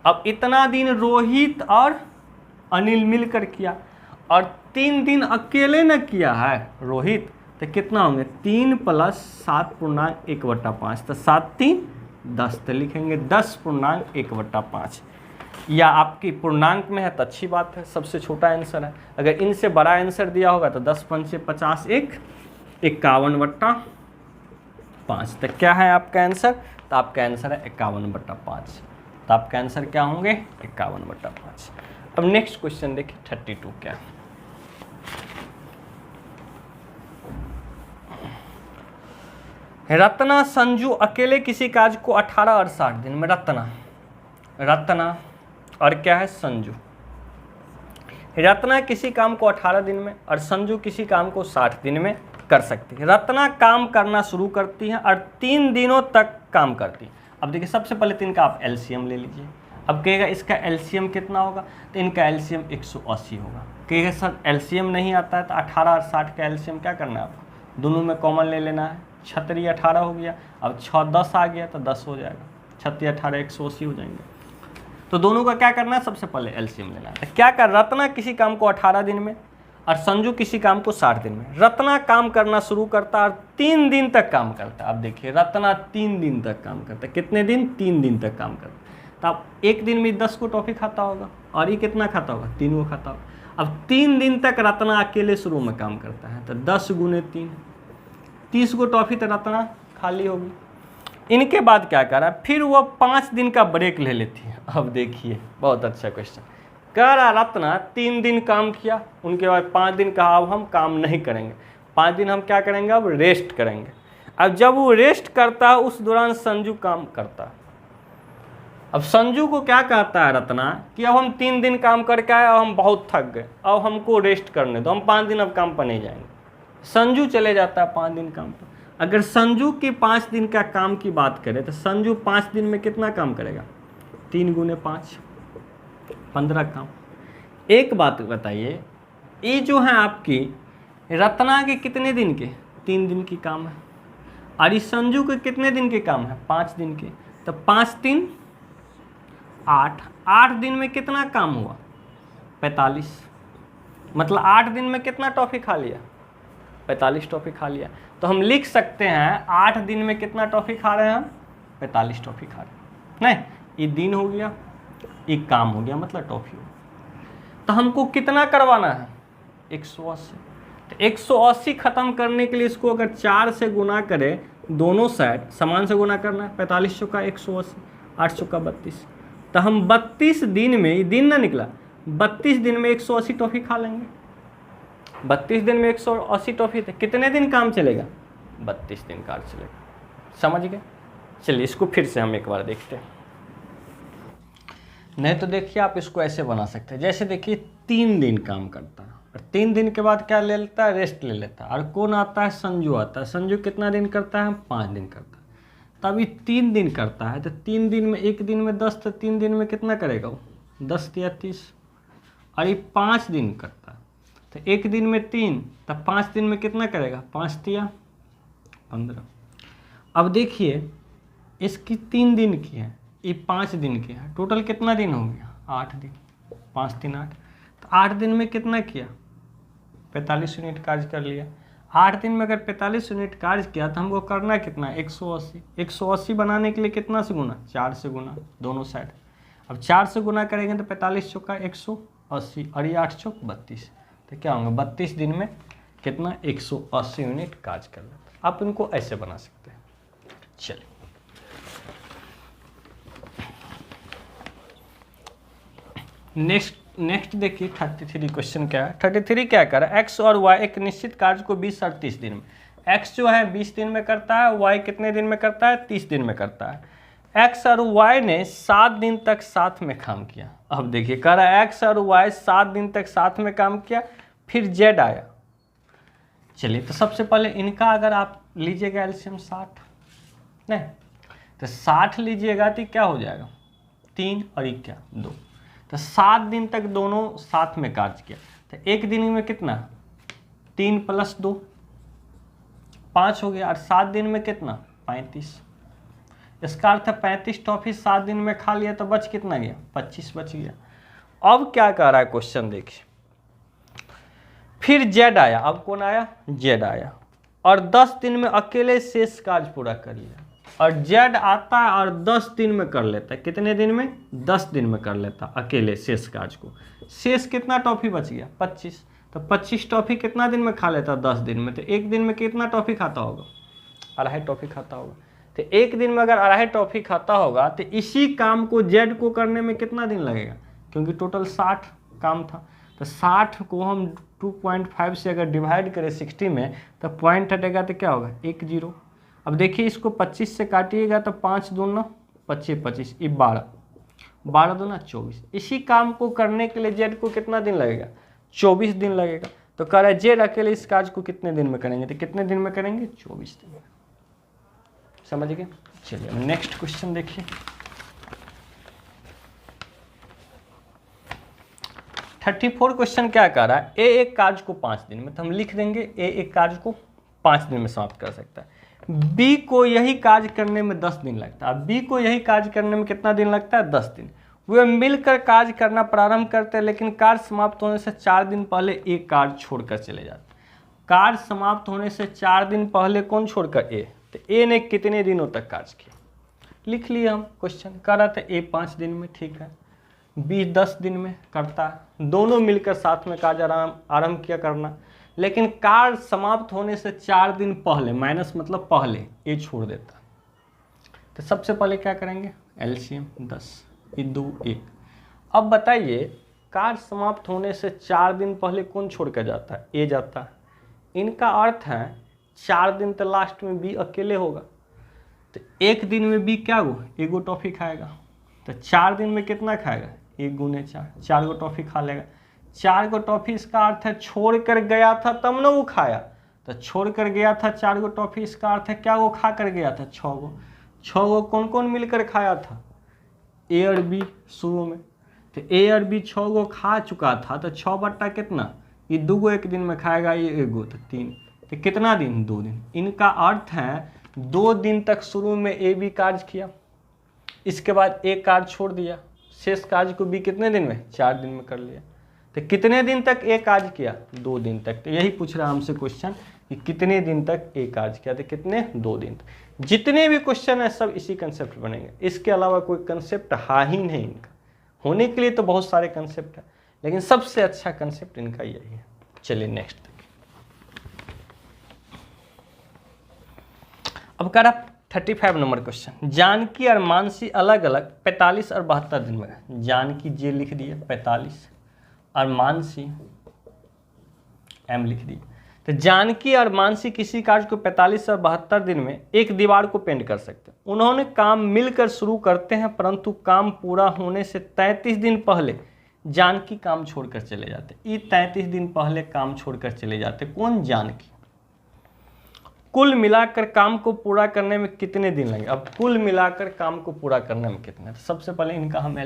अब इतना दिन रोहित और अनिल मिलकर किया, और 3 दिन अकेले न किया है रोहित, तो कितना होंगे, 3 + 7.1/5, तो 7 3 10, तो लिखेंगे 10.1/5। या आपकी पूर्णांक में है तो अच्छी बात है, सबसे छोटा आंसर है। अगर इनसे बड़ा आंसर दिया होगा तो 10 × 5 = 50, 1 51/5। तो क्या है आपका आंसर, तो आपका आंसर है 51/5। तो आपका आंसर क्या होंगे, 51/5। अब नेक्स्ट क्वेश्चन देखिए 32 क्या है। रत्ना संजू अकेले किसी कार्य को 18 और 60 दिन में, रत्ना और क्या है, संजू। रत्ना किसी काम को 18 दिन में और संजू किसी काम को 60 दिन में कर सकती है। रत्ना काम करना शुरू करती है और 3 दिनों तक काम करती है। अब देखिए सबसे पहले 3 का आप एलसीएम ले लीजिए। अब कहेगा इसका एलसीएम कितना होगा, तो इनका एलसीएम 180 होगा। कहेगा सर एलसीएम नहीं आता है, तो 18 और 60 का एलसीएम क्या करना है आपको, दोनों में कॉमन ले लेना है। 36 18 हो गया, अब 6 10 आ गया तो 10 हो जाएगा, 36 18 180 हो जाएंगे। तो दोनों का क्या करना है, सबसे पहले एलसीएम लेना है। क्या कर, रत्ना किसी काम को 18 दिन में और संजू किसी काम को 60 दिन में। रत्ना काम करना शुरू करता है और 3 दिन तक काम करता है। अब देखिए रत्ना 3 दिन तक काम करता है, कितने दिन, 3 दिन तक काम करता है। तो अब एक दिन में 10 को टॉफ़ी खाता होगा और ये कितना खाता होगा, 3 को खाता होगा। अब 3 दिन तक रत्ना अकेले शुरू में काम करता है, तो 10 गुने 3 30 को टॉफ़ी तो रत्ना खाली होगी। इनके बाद क्या करा, फिर वो 5 दिन का ब्रेक ले लेती है। अब देखिए बहुत अच्छा क्वेश्चन, कह रहा रत्ना 3 दिन काम किया, उनके बाद 5 दिन कहा अब हम काम नहीं करेंगे, 5 दिन हम क्या करेंगे, अब रेस्ट करेंगे। अब जब वो रेस्ट करता है उस दौरान संजू काम करता है। अब संजू को क्या कहता है रत्ना कि अब हम 3 दिन काम करके आए, अब हम बहुत थक गए, अब हमको रेस्ट करने दो, हम 5 दिन अब काम पर नहीं जाएंगे। संजू चले जाता है 5 दिन काम पर। अगर संजू की 5 दिन का काम की बात करें तो संजू 5 दिन में कितना काम करेगा, 3 गुने 5 15 काम। एक बात बताइए, ये जो है आपकी रत्ना के कितने दिन के, 3 दिन की काम है, और इस संजू के कितने दिन के काम है, 5 दिन के। तो 5 3 8, 8 दिन में कितना काम हुआ, 45। मतलब 8 दिन में कितना टॉफ़ी खा लिया, 45 टॉफ़ी खा लिया। तो हम लिख सकते हैं 8 दिन में कितना टॉफ़ी खा रहे हैं हम, 45 टॉफ़ी खा रहे हैं। नहीं, ये दिन हो गया, ये काम हो गया, मतलब टॉफ़ी हो। तो हमको कितना करवाना है, 180। तो 180 ख़त्म करने के लिए इसको अगर 4 से गुना करें, दोनों साइड समान से गुना करना है, 45 चौका 180, 8 चौका 32। तो हम 32 दिन में, ये दिन ना निकला, 32 दिन में 180 टॉफ़ी खा लेंगे। 32 दिन में 180 टॉफ़ी थे, कितने दिन काम चलेगा, 32 दिन काम चलेगा। समझ गए। चलिए इसको फिर से हम एक बार देखते हैं। नहीं तो देखिए आप इसको ऐसे बना सकते हैं, जैसे देखिए 3 दिन काम करता है और 3 दिन के बाद क्या ले लेता है, रेस्ट ले लेता है। और कौन आता है, संजू आता है। संजू कितना दिन करता है, 5 दिन करता है। तभी 3 दिन करता है, तो 3 दिन में, एक दिन में 10, तो 3 दिन में कितना करेगा वो, 10 या 30। और ये 5 दिन करता है, तो एक दिन में 3, तब 5 दिन में कितना करेगा, 5 या 15। अब देखिए इसकी 3 दिन की है, ये 5 दिन की है, टोटल कितना दिन हो गया, 8 दिन। 5 3 8, तो 8 दिन में कितना किया, 45 यूनिट कार्य कर लिया। 8 दिन में अगर 45 यूनिट कार्य किया तो हमको करना कितना, 180। 180 बनाने के लिए कितना से गुना, 4 से गुना दोनों साइड। अब 4 से गुना करेंगे तो 45 चौका 180 और ये 8 चौक 32, तो क्या होंगे, 32 दिन में कितना, 180 यूनिट कार्य कर लेते हैं। आप इनको ऐसे बना सकते हैं। चलिए नेक्स्ट देखिए 33 क्वेश्चन क्या है। 33 क्या कर रहा है, एक्स और वाई एक निश्चित कार्य को 20 और 30 दिन में, एक्स जो है 20 दिन में करता है, वाई कितने दिन में करता है, 30 दिन में करता है। एक्स और वाई ने 7 दिन तक साथ में काम किया। अब देखिए कह रहा है एक्स और वाई 7 दिन तक साथ में काम किया, फिर जेड आया। चलिए तो सबसे पहले इनका अगर आप लीजिएगा एलसीएम 60, नहीं तो 60 लीजिएगा तो क्या हो जाएगा, 3 और ये क्या 2, तो 7 दिन तक दोनों साथ में कार्य किया। तो एक दिन में कितना, 3 + 2 5 हो गया, और 7 दिन में कितना, 35। इसका अर्थ है 35 टॉफ़ी 7 दिन में खा लिया, तो बच कितना गया, 25 बच गया। अब क्या कह रहा है क्वेश्चन देखिए, फिर जेड आया। अब कौन आया, जेड आया, और 10 दिन में अकेले शेष कार्य पूरा कर लिया। और जेड आता है और 10 दिन में कर लेता है, कितने दिन में, 10 दिन में कर लेता अकेले शेष कार्य को। शेष कितना टॉफ़ी बच गया, 25। तो 25 टॉफ़ी कितना दिन में खा लेता, 10 दिन में। तो एक दिन में कितना टॉफ़ी खाता होगा, 2.5 टॉफ़ी खाता होगा। तो एक दिन में अगर 2.5 टॉफ़ी खाता होगा तो इसी काम को जेड को करने में कितना दिन लगेगा, क्योंकि टोटल 60 काम था। तो 60 को हम 2.5 से अगर डिवाइड करें 60 में, तो पॉइंट हटेगा तो क्या होगा, 1 0। अब देखिए इसको 25 से काटिएगा तो 5 दूना 25 25, ये 12 12 दूना 24। इसी काम को करने के लिए जेड को कितना दिन लगेगा, 24 दिन लगेगा। तो कह रहा है जेड अकेले इस कार्य को कितने दिन में करेंगे, तो कितने दिन में करेंगे, 24 दिन में। समझ गए। चलिए नेक्स्ट क्वेश्चन देखिए। 34 क्वेश्चन क्या कह रहा है, ए एक कार्य को 5 दिन में, तो हम लिख देंगे ए एक कार्य को 5 दिन में समाप्त कर सकता है। बी को यही कार्य करने में 10 दिन लगता है। बी को यही कार्य करने में कितना दिन लगता है, 10 दिन। वे मिलकर कार्य करना प्रारंभ करते हैं, लेकिन कार्य समाप्त होने से 4 दिन पहले एक कार्य छोड़कर चले जाते हैं। कार्य समाप्त होने से 4 दिन पहले कौन छोड़कर, ए। तो ए ने कितने दिनों तक कार्य किया, लिख लिया हम। क्वेश्चन कह रहा था ए 5 दिन में, ठीक है। बी 10 दिन में करता है, दोनों मिलकर साथ में कार्य आरंभ किया करना, लेकिन कार्य समाप्त होने से 4 दिन पहले, माइनस मतलब पहले, ए छोड़ देता। तो सबसे पहले क्या करेंगे, एलसीएम 10, 2 1। अब बताइए कार्य समाप्त होने से 4 दिन पहले कौन छोड़ कर जाता है, ए जाता है। इनका अर्थ है 4 दिन तो लास्ट में बी अकेले होगा, तो एक दिन में बी क्या हो, एगो टॉफी खाएगा। तो 4 दिन में कितना खाएगा, 1 गुने 4, 4 गो टॉफी खा लेगा। 4 गो टॉफी, इसका अर्थ है छोड़ कर गया था तब ना वो खाया। तो छोड़ कर गया था 4 गो टॉफी, इसका अर्थ है क्या वो खा कर गया था, 6 गो। 6 गो कौन कौन मिलकर खाया था, ए और बी शुरू में। तो ए और बी 6 गो खा चुका था, तो 6 बट्टा कितना, ये 2 गो एक दिन में खाएगा, ये 1 गो, तो 3। तो कितना दिन, 2 दिन। इनका अर्थ है 2 दिन तक शुरू में ए बी कार्य किया, इसके बाद एक कार्य छोड़ दिया, शेष कार्य को बी कितने दिन में, 4 दिन में कर लिया। तो कितने दिन तक एक कार्य किया, 2 दिन तक। तो यही पूछ रहा है हमसे क्वेश्चन कि कितने दिन तक एक कार्य किया, तो कितने, 2 दिन तक। जितने भी क्वेश्चन है सब इसी कंसेप्ट बनेंगे, इसके अलावा कोई कंसेप्ट है ही नहीं। इनका होने के लिए तो बहुत सारे कंसेप्ट है, लेकिन सबसे अच्छा कंसेप्ट इनका यही है। चलिए नेक्स्ट देखिए। अब कह रहा 35 नंबर क्वेश्चन, जानकी और मानसी अलग अलग 45 और 72 दिन में। जानकी जे लिख दिए 45 और मानसी एम लिख दिए। तो जानकी और मानसी किसी कार्य को 45 और 72 दिन में एक दीवार को पेंट कर सकते हैं। उन्होंने काम मिलकर शुरू करते हैं, परंतु काम पूरा होने से 33 दिन पहले जानकी काम छोड़कर चले जाते। ये 33 दिन पहले काम छोड़कर चले जाते, कौन, जानकी। कुल मिलाकर काम को पूरा करने में कितने दिन लगे। अब कुल मिलाकर काम को पूरा करने में कितने, तो सबसे पहले इनका हम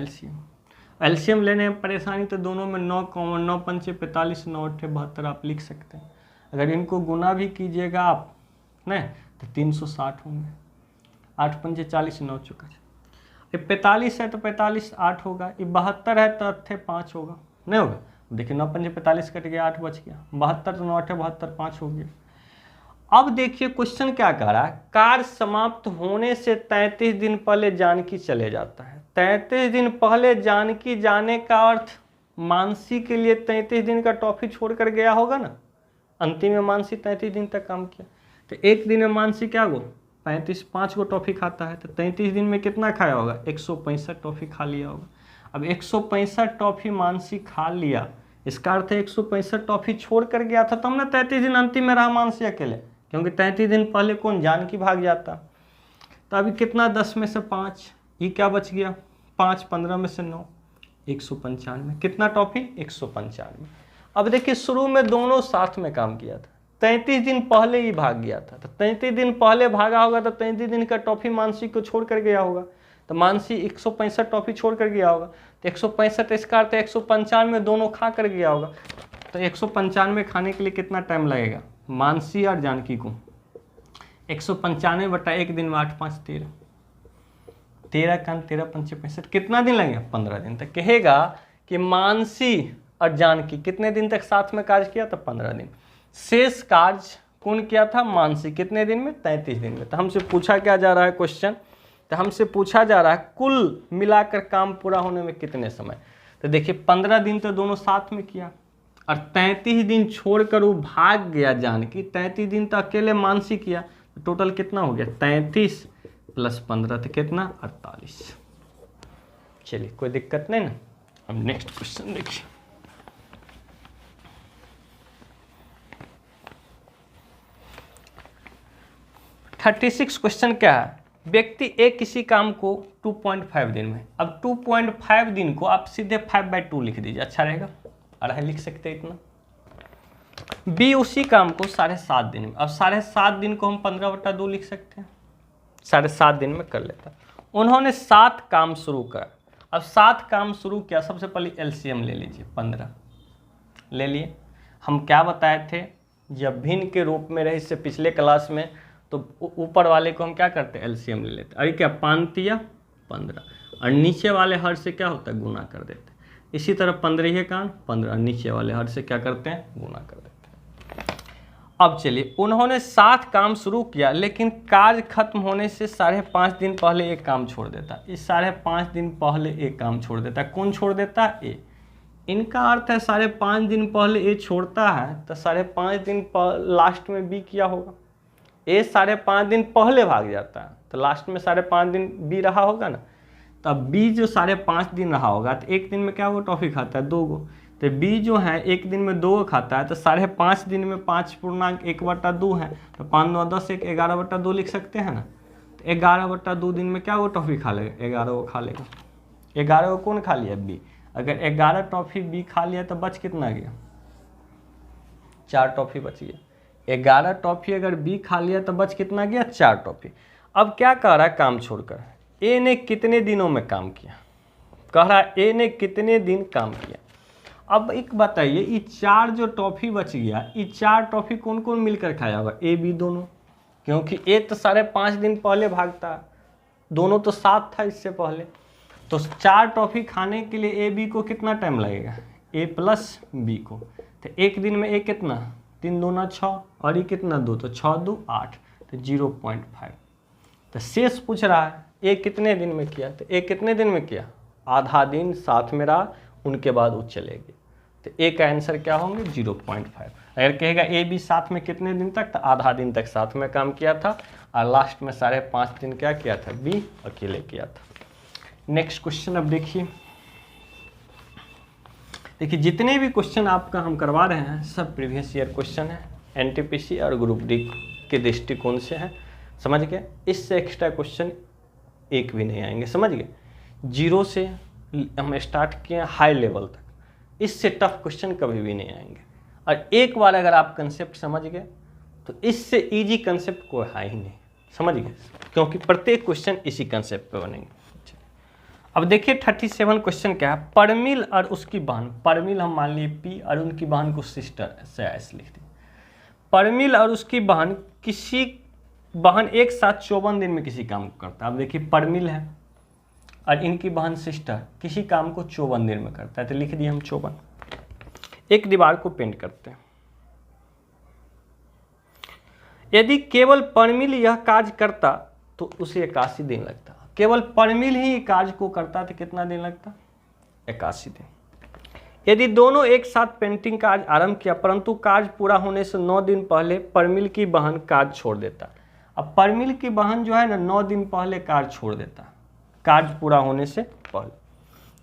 एलसीएम लेने में परेशानी, तो दोनों में 9 कॉमन, 9 पंचे 45, 9 अट्ठे 72 आप लिख सकते हैं। अगर इनको गुना भी कीजिएगा आप नहीं, तो 360 होंगे। 8 पंचे 40, 9 चौका। ये 45 है तो 45 8 होगा, ये 72 है तो अट्ठे 5 होगा, नहीं होगा। देखिए 9 पंचे 45 कट गया, 8 बच गया। 72 तो 9 अट्ठे 72, 5 हो गया। अब देखिए क्वेश्चन क्या कह रहा है, कार्य समाप्त होने से 33 दिन पहले जानकी चले जाता है। 33 दिन पहले जानकी जाने का अर्थ मानसी के लिए 33 दिन का टॉफी छोड़कर गया होगा ना। अंतिम में मानसी 33 दिन तक काम किया, तो एक दिन में मानसी क्या हो, 35, 5 गो टॉफी खाता है, तो 33 दिन में कितना खाया होगा, 165 टॉफी खा लिया होगा। अब 165 टॉफी मानसी खा लिया, इसका अर्थ है 165 टॉफी छोड़ कर गया था, तब ना 33 दिन अंतिम में रहा मानसी अकेले, क्योंकि 33 दिन पहले कौन, जानकी भाग जाता। तो अभी कितना, 10 में से 5, ये क्या बच गया, 5, 15 में से 9, 195। कितना टॉफी, 195। अब देखिए शुरू में दोनों साथ में काम किया था, 33 दिन पहले ही भाग गया था, तो 33 दिन पहले भागा होगा तो 33 दिन का टॉफी मानसी को छोड़ कर गया होगा, तो मानसी 165 टॉफी छोड़ कर गया होगा। तो 165 इसका अर्थ 195 दोनों खा कर गया होगा। तो 195 खाने के लिए कितना टाइम लगेगा, मानसी और जानकी को 195 बटा 1 दिन में 8 5 13, 13 का 13 पंचे 65, कितना दिन लगेगा, 15 दिन तक। कहेगा कि मानसी और जानकी कितने दिन तक साथ में कार्य किया, तो 15 दिन। शेष कार्य कौन किया था, मानसी, कितने दिन में, 33 दिन में। तो हमसे पूछा क्या जा रहा है क्वेश्चन, तो हमसे पूछा जा रहा है कुल मिलाकर काम पूरा होने में कितने समय। तो देखिए 15 दिन तो दोनों साथ में किया, और 33 दिन छोड़कर वो भाग गया जानकी, 33 दिन तो अकेले मानसी किया, तो टोटल कितना हो गया, 33 प्लस 15 तो कितना, 48। चलिए कोई दिक्कत नहीं ना। अब नेक्स्ट क्वेश्चन देखिए। थर्टी 36 क्वेश्चन क्या है, व्यक्ति एक किसी काम को 2.5 दिन में। अब 2.5 दिन को आप सीधे 5/2 लिख दीजिए, अच्छा रहेगा, अढ़ाई लिख सकते हैं इतना। बी उसी काम को 7.5 दिन में। अब 7.5 दिन को हम 15/2 लिख सकते हैं, 7.5 दिन में कर लेता। उन्होंने 7 काम शुरू करा। अब 7 काम शुरू किया, सबसे पहले एलसीएम ले लीजिए, 15 ले लिए। हम क्या बताए थे, जब भिन्न के रूप में रहे इससे पिछले क्लास में, तो ऊपर वाले को हम क्या करते हैं, एलसीएम ले लेते। अरे क्या 5 या 15, और नीचे वाले हर से क्या होता है, गुना कर देते हैं। इसी तरह 15 का 15, नीचे वाले हर से क्या करते हैं, गुना कर देते हैं। अब चलिए, उन्होंने 7 काम शुरू किया, लेकिन कार्य खत्म होने से 5.5 दिन पहले एक काम छोड़ देता। इस 5.5 दिन पहले एक काम छोड़ देता। कौन छोड़ देता है, ए। इनका अर्थ है 5.5 दिन पहले ए छोड़ता है, तो 5.5 दिन लास्ट में बी किया होगा। ए 5.5 दिन पहले भाग जाता है, तो लास्ट में 5.5 दिन बी रहा होगा ना। तब बी जो 5.5 दिन रहा होगा, तो एक दिन में क्या वो टॉफी खाता है, 2 गो। तो बी जो है एक दिन में 2 खाता है, तो 5.5 दिन में 5.1/2 है, तो 5 9 10 1 11/2 लिख सकते हैं ना। तो 11/2 दिन में क्या वो टॉफी खा लेगा, 11 को खा लेगा। 11 को कौन खा लिया, बी। अगर 11 टॉफी बी खा लिया तो बच कितना गया, 4 टॉफी बच गया। 11 टॉफी अगर बी खा लिया तो बच कितना गया, 4 टॉफी। अब क्या कह रहा है, काम छोड़कर ए ने कितने दिनों में काम किया, कह रहा है ए ने कितने दिन काम किया। अब एक बताइए, ये 4 जो टॉफी बच गया, ये 4 टॉफी कौन कौन मिलकर खाया होगा, ए बी दोनों, क्योंकि ए तो 5.5 दिन पहले भागता, दोनों तो साथ था इससे पहले। तो 4 टॉफी खाने के लिए ए बी को कितना टाइम लगेगा, ए प्लस बी को। तो एक दिन में ए कितना, 3 दूना 6, और ये कितना 2, तो 6 2 8, तो 0.5। तो शेष पूछ रहा है ए कितने दिन में किया, तो ए कितने दिन में किया, आधा दिन साथ में रहा, उनके बाद वो चले गए। तो ए का आंसर क्या होंगे, 0.5। अगर कहेगा ए बी साथ में कितने दिन तक, तो आधा दिन तक साथ में काम किया था, और लास्ट में 5.5 दिन क्या किया था, बी अकेले किया था। नेक्स्ट क्वेश्चन अब देखिए, जितने भी क्वेश्चन आपका हम करवा रहे हैं सब प्रीवियस ईयर क्वेश्चन है, एनटीपीसी और ग्रुप डी के दृष्टिकोण से है, समझ गए। इससे एक्स्ट्रा क्वेश्चन एक भी नहीं आएंगे, समझ गए। 0 से हम स्टार्ट किए हाई लेवल तक, इससे टफ क्वेश्चन कभी भी नहीं आएंगे। और एक बार अगर आप कंसेप्ट समझ गए तो इससे इजी कंसेप्ट कोई है ही नहीं, समझ गए, क्योंकि प्रत्येक क्वेश्चन इसी कंसेप्ट पे बनेंगे। अब देखिए 37 क्वेश्चन क्या है, परमिल और उसकी बहन, परमिल हम मान लिए पी और उनकी बहन को सिस्टर से ऐसे लिख दी। परमिल और उसकी बहन एक साथ 54 दिन में किसी काम को करता है। अब देखिए परमिल है और इनकी बहन सिस्टर किसी काम को 54 दिन में करता है, तो लिख दिए हम 54। एक दीवार को पेंट करते हैं। यदि केवल परमिल यह कार्य करता तो उसे 81 दिन लगता। केवल परमिल ही कार्य को करता तो कितना दिन लगता, 81 दिन। यदि दोनों एक साथ पेंटिंग कार्य आरंभ किया, परंतु कार्य पूरा होने से 9 दिन पहले परमिल की बहन कार्य छोड़ देता। अब परमिल की बहन जो है ना 9 दिन पहले कार्य छोड़ देता, कार्य पूरा होने से पहले,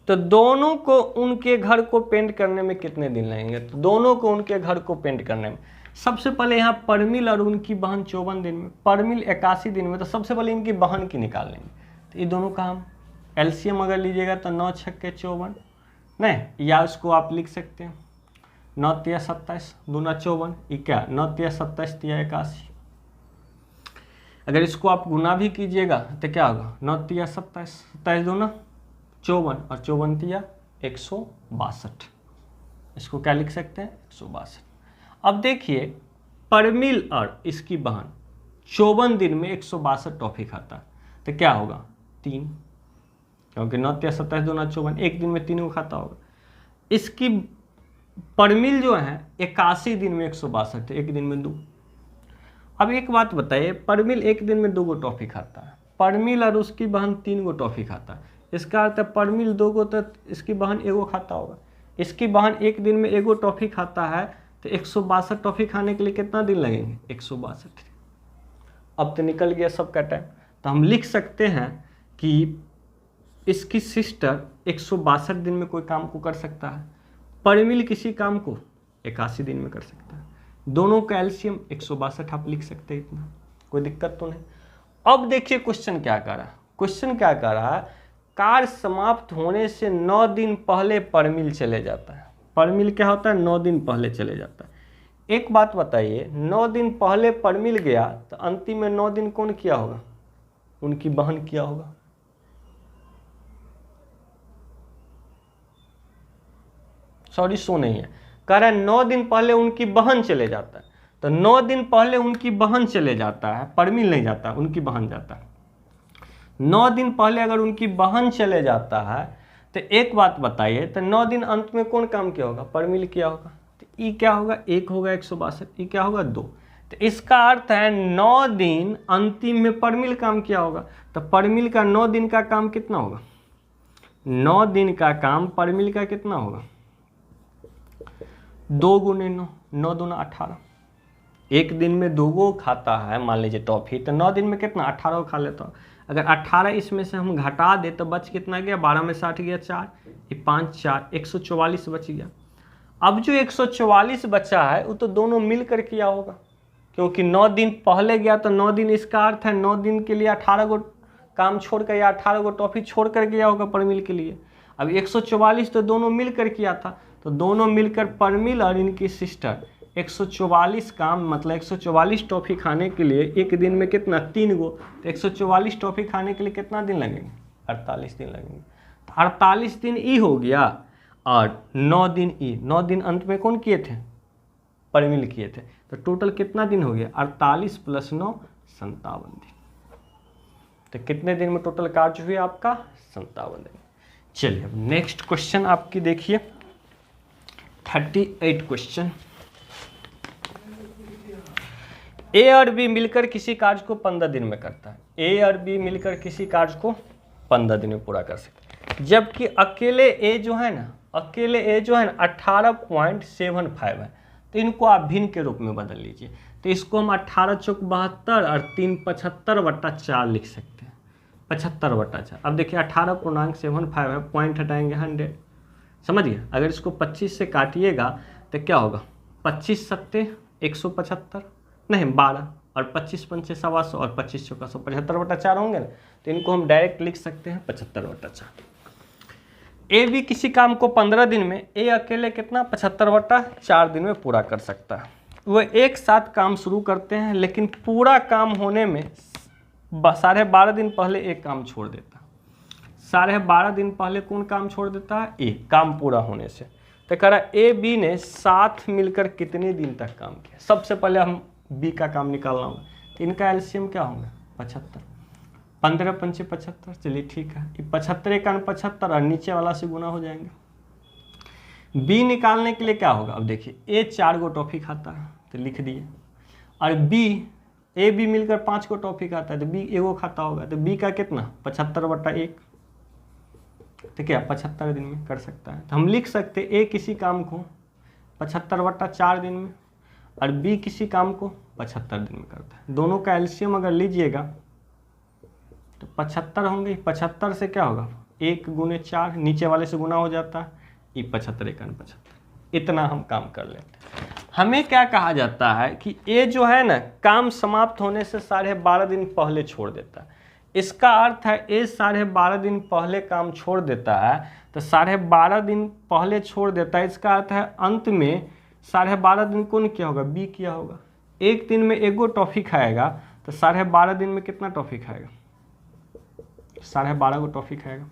तो दोनों को उनके घर को पेंट करने में कितने दिन लगेंगे, तो दोनों को उनके घर को पेंट करने में सबसे पहले यहाँ परमिल और उनकी बहन 54 दिन में, परमिल 81 दिन में, तो सबसे पहले इनकी बहन की निकाल लेंगे। तो ये दोनों का हम एलसीएम अगर लीजिएगा तो 9 छक्के 54 नहीं, या उसको आप लिख सकते हैं 9 तिया 27 दूना 54, ये क्या 9 तिया 27 तिया 81। अगर इसको आप गुना भी कीजिएगा तो क्या होगा 9 तिया 27, 27 दूना 54 और 54 तिया 162। इसको क्या लिख सकते हैं 162। अब देखिए परमिल और इसकी बहन 54 दिन में 162 टॉफी खाता है, तो क्या होगा 3, क्योंकि 9 तिया 27 दूना 54, एक दिन में 3 को खाता होगा। इसकी परमिल जो है 81 दिन में 162, एक दिन में 2। अब एक बात बताइए, परमिल एक दिन में 2 गो टॉफी खाता है, परमिल और उसकी बहन 3 गो टॉफी खाता है, इसका अर्थ है परमिल 2 गो तो इसकी बहन 1 गो खाता होगा। इसकी बहन एक दिन में 1 गो टॉफी खाता है, तो 162 टॉफी खाने के लिए कितना दिन लगेंगे 162। अब तो निकल गया सबका टाइम, तो हम लिख सकते हैं कि इसकी सिस्टर 162 दिन में कोई काम को कर सकता है, परमिल किसी काम को 81 दिन में कर सकता है। दोनों का एलसीएम 162 आप लिख सकते हैं, इतना कोई दिक्कत तो नहीं। अब देखिए क्वेश्चन क्या कर रहा है, क्वेश्चन क्या कर रहा है, कार्य समाप्त होने से 9 दिन पहले परमिल चले जाता है। परमिल क्या होता है 9 दिन पहले चले जाता है। एक बात बताइए, 9 दिन पहले परमिल गया तो अंतिम में 9 दिन कौन किया होगा, उनकी बहन किया होगा। सॉरी सो नहीं है, कह रहा है 9 दिन पहले उनकी बहन चले जाता है, तो 9 दिन पहले उनकी बहन चले जाता है, परमिल नहीं जाता, उनकी बहन जाता है। 9 दिन पहले अगर उनकी बहन चले जाता है तो एक बात बताइए, तो 9 दिन अंत में कौन काम किया होगा? परमिल किया होगा। तो ई क्या होगा? 1 होगा 162, ई क्या होगा? 2। तो इसका अर्थ है 9 दिन अंतिम में परमिल काम किया होगा। तो परमिल का 9 दिन का काम कितना होगा? 9 दिन का काम परमिल का कितना होगा? 2 गुने 9, 9 दूना 18। एक दिन में 2 गो खाता है मान लीजिए टॉफी, तो 9 दिन में कितना? 18 खा लेता हो। अगर 18 इसमें से हम घटा दे तो बच कितना गया? 12 में 60 गया 4, ये 5 4 144 बच गया। अब जो 144 बचा है वो तो दोनों मिलकर किया होगा, क्योंकि 9 दिन पहले गया तो 9 दिन, इसका अर्थ है 9 दिन के लिए 18 गो काम छोड़कर या 18 गो टॉफी छोड़कर गया होगा परमिल के लिए। अब 144 तो दोनों मिलकर किया था, तो दोनों मिलकर परमिल और इनकी सिस्टर 144 काम, मतलब 144 टॉफी खाने के लिए एक दिन में कितना? 3 गो। तो 144 टॉफी खाने के लिए कितना दिन लगेंगे? 48 दिन लगेंगे। 48 दिन ई हो गया और 9 दिन ई। 9 दिन अंत में कौन किए थे? परमिल किए थे। तो टोटल कितना दिन हो गया? 48 + 9 57 दिन। तो कितने दिन में टोटल कार्य हुए आपका? 57 दिन। चलिए अब नेक्स्ट क्वेश्चन आपकी देखिए 38 क्वेश्चन। ए और बी मिलकर किसी कार्य को 15 दिन में करता है। ए और बी मिलकर किसी कार्य को 15 दिन में पूरा कर सकते हैं, जबकि अकेले ए जो है ना 18.75 है। तो इनको आप भिन्न के रूप में बदल लीजिए। तो इसको हम 18 चौक 72 और 3 75/4 लिख सकते हैं। 75/4। अब देखिए 18.75 है, पॉइंट हटाएंगे 100, समझिए। अगर इसको 25 से काटिएगा तो क्या होगा? 25 सत्ते 175, नहीं 12, और 25 पंचे 125 और 25 चौका 175/4 होंगे ना। तो इनको हम डायरेक्ट लिख सकते हैं 75/4। ए भी किसी काम को 15 दिन में, ए अकेले कितना? 75/4 दिन में पूरा कर सकता है। वो एक साथ काम शुरू करते हैं, लेकिन पूरा काम होने में 12.5 दिन पहले एक काम छोड़ देता है। 12.5 दिन पहले कौन काम छोड़ देता है? ए, काम पूरा होने से। तो कह रहा ए बी ने साथ मिलकर कितने दिन तक काम किया? सबसे पहले हम बी का काम निकालना होगा। तो इनका एलसीएम क्या होगा? 75। 15 पंचे 75। चलिए ठीक है, 75 1 75 और नीचे वाला से गुना हो जाएंगे। बी निकालने के लिए क्या होगा? अब देखिए ए 4 गो टॉफी खाता है तो लिख दिए, और बी ए बी मिलकर 5 गो टॉफी खाता है तो बी एगो खाता होगा। तो बी का कितना? 75/1। तो क्या 75 दिन में कर सकता है। तो हम लिख सकते ए किसी काम को 75/4 दिन में और बी किसी काम को 75 दिन में करता है। दोनों का एलसीएम अगर लीजिएगा तो 75 होंगे। 75 से क्या होगा? 1 गुने 4, नीचे वाले से गुना हो जाता है, ये 75 1 75। इतना हम काम कर लेते हैं। हमें क्या कहा जाता है कि ए जो है ना काम समाप्त होने से 12.5 दिन पहले छोड़ देता है। इसका अर्थ है ए 12.5 दिन पहले काम छोड़ देता है, तो 12.5 दिन पहले छोड़ देता है। इसका अर्थ है अंत में 12.5 दिन कौन किया होगा? बी किया होगा। एक दिन में 1 गो टॉफी खाएगा तो 12.5 दिन में कितना टॉफी खाएगा? 12.5 गो टॉफी खाएगा।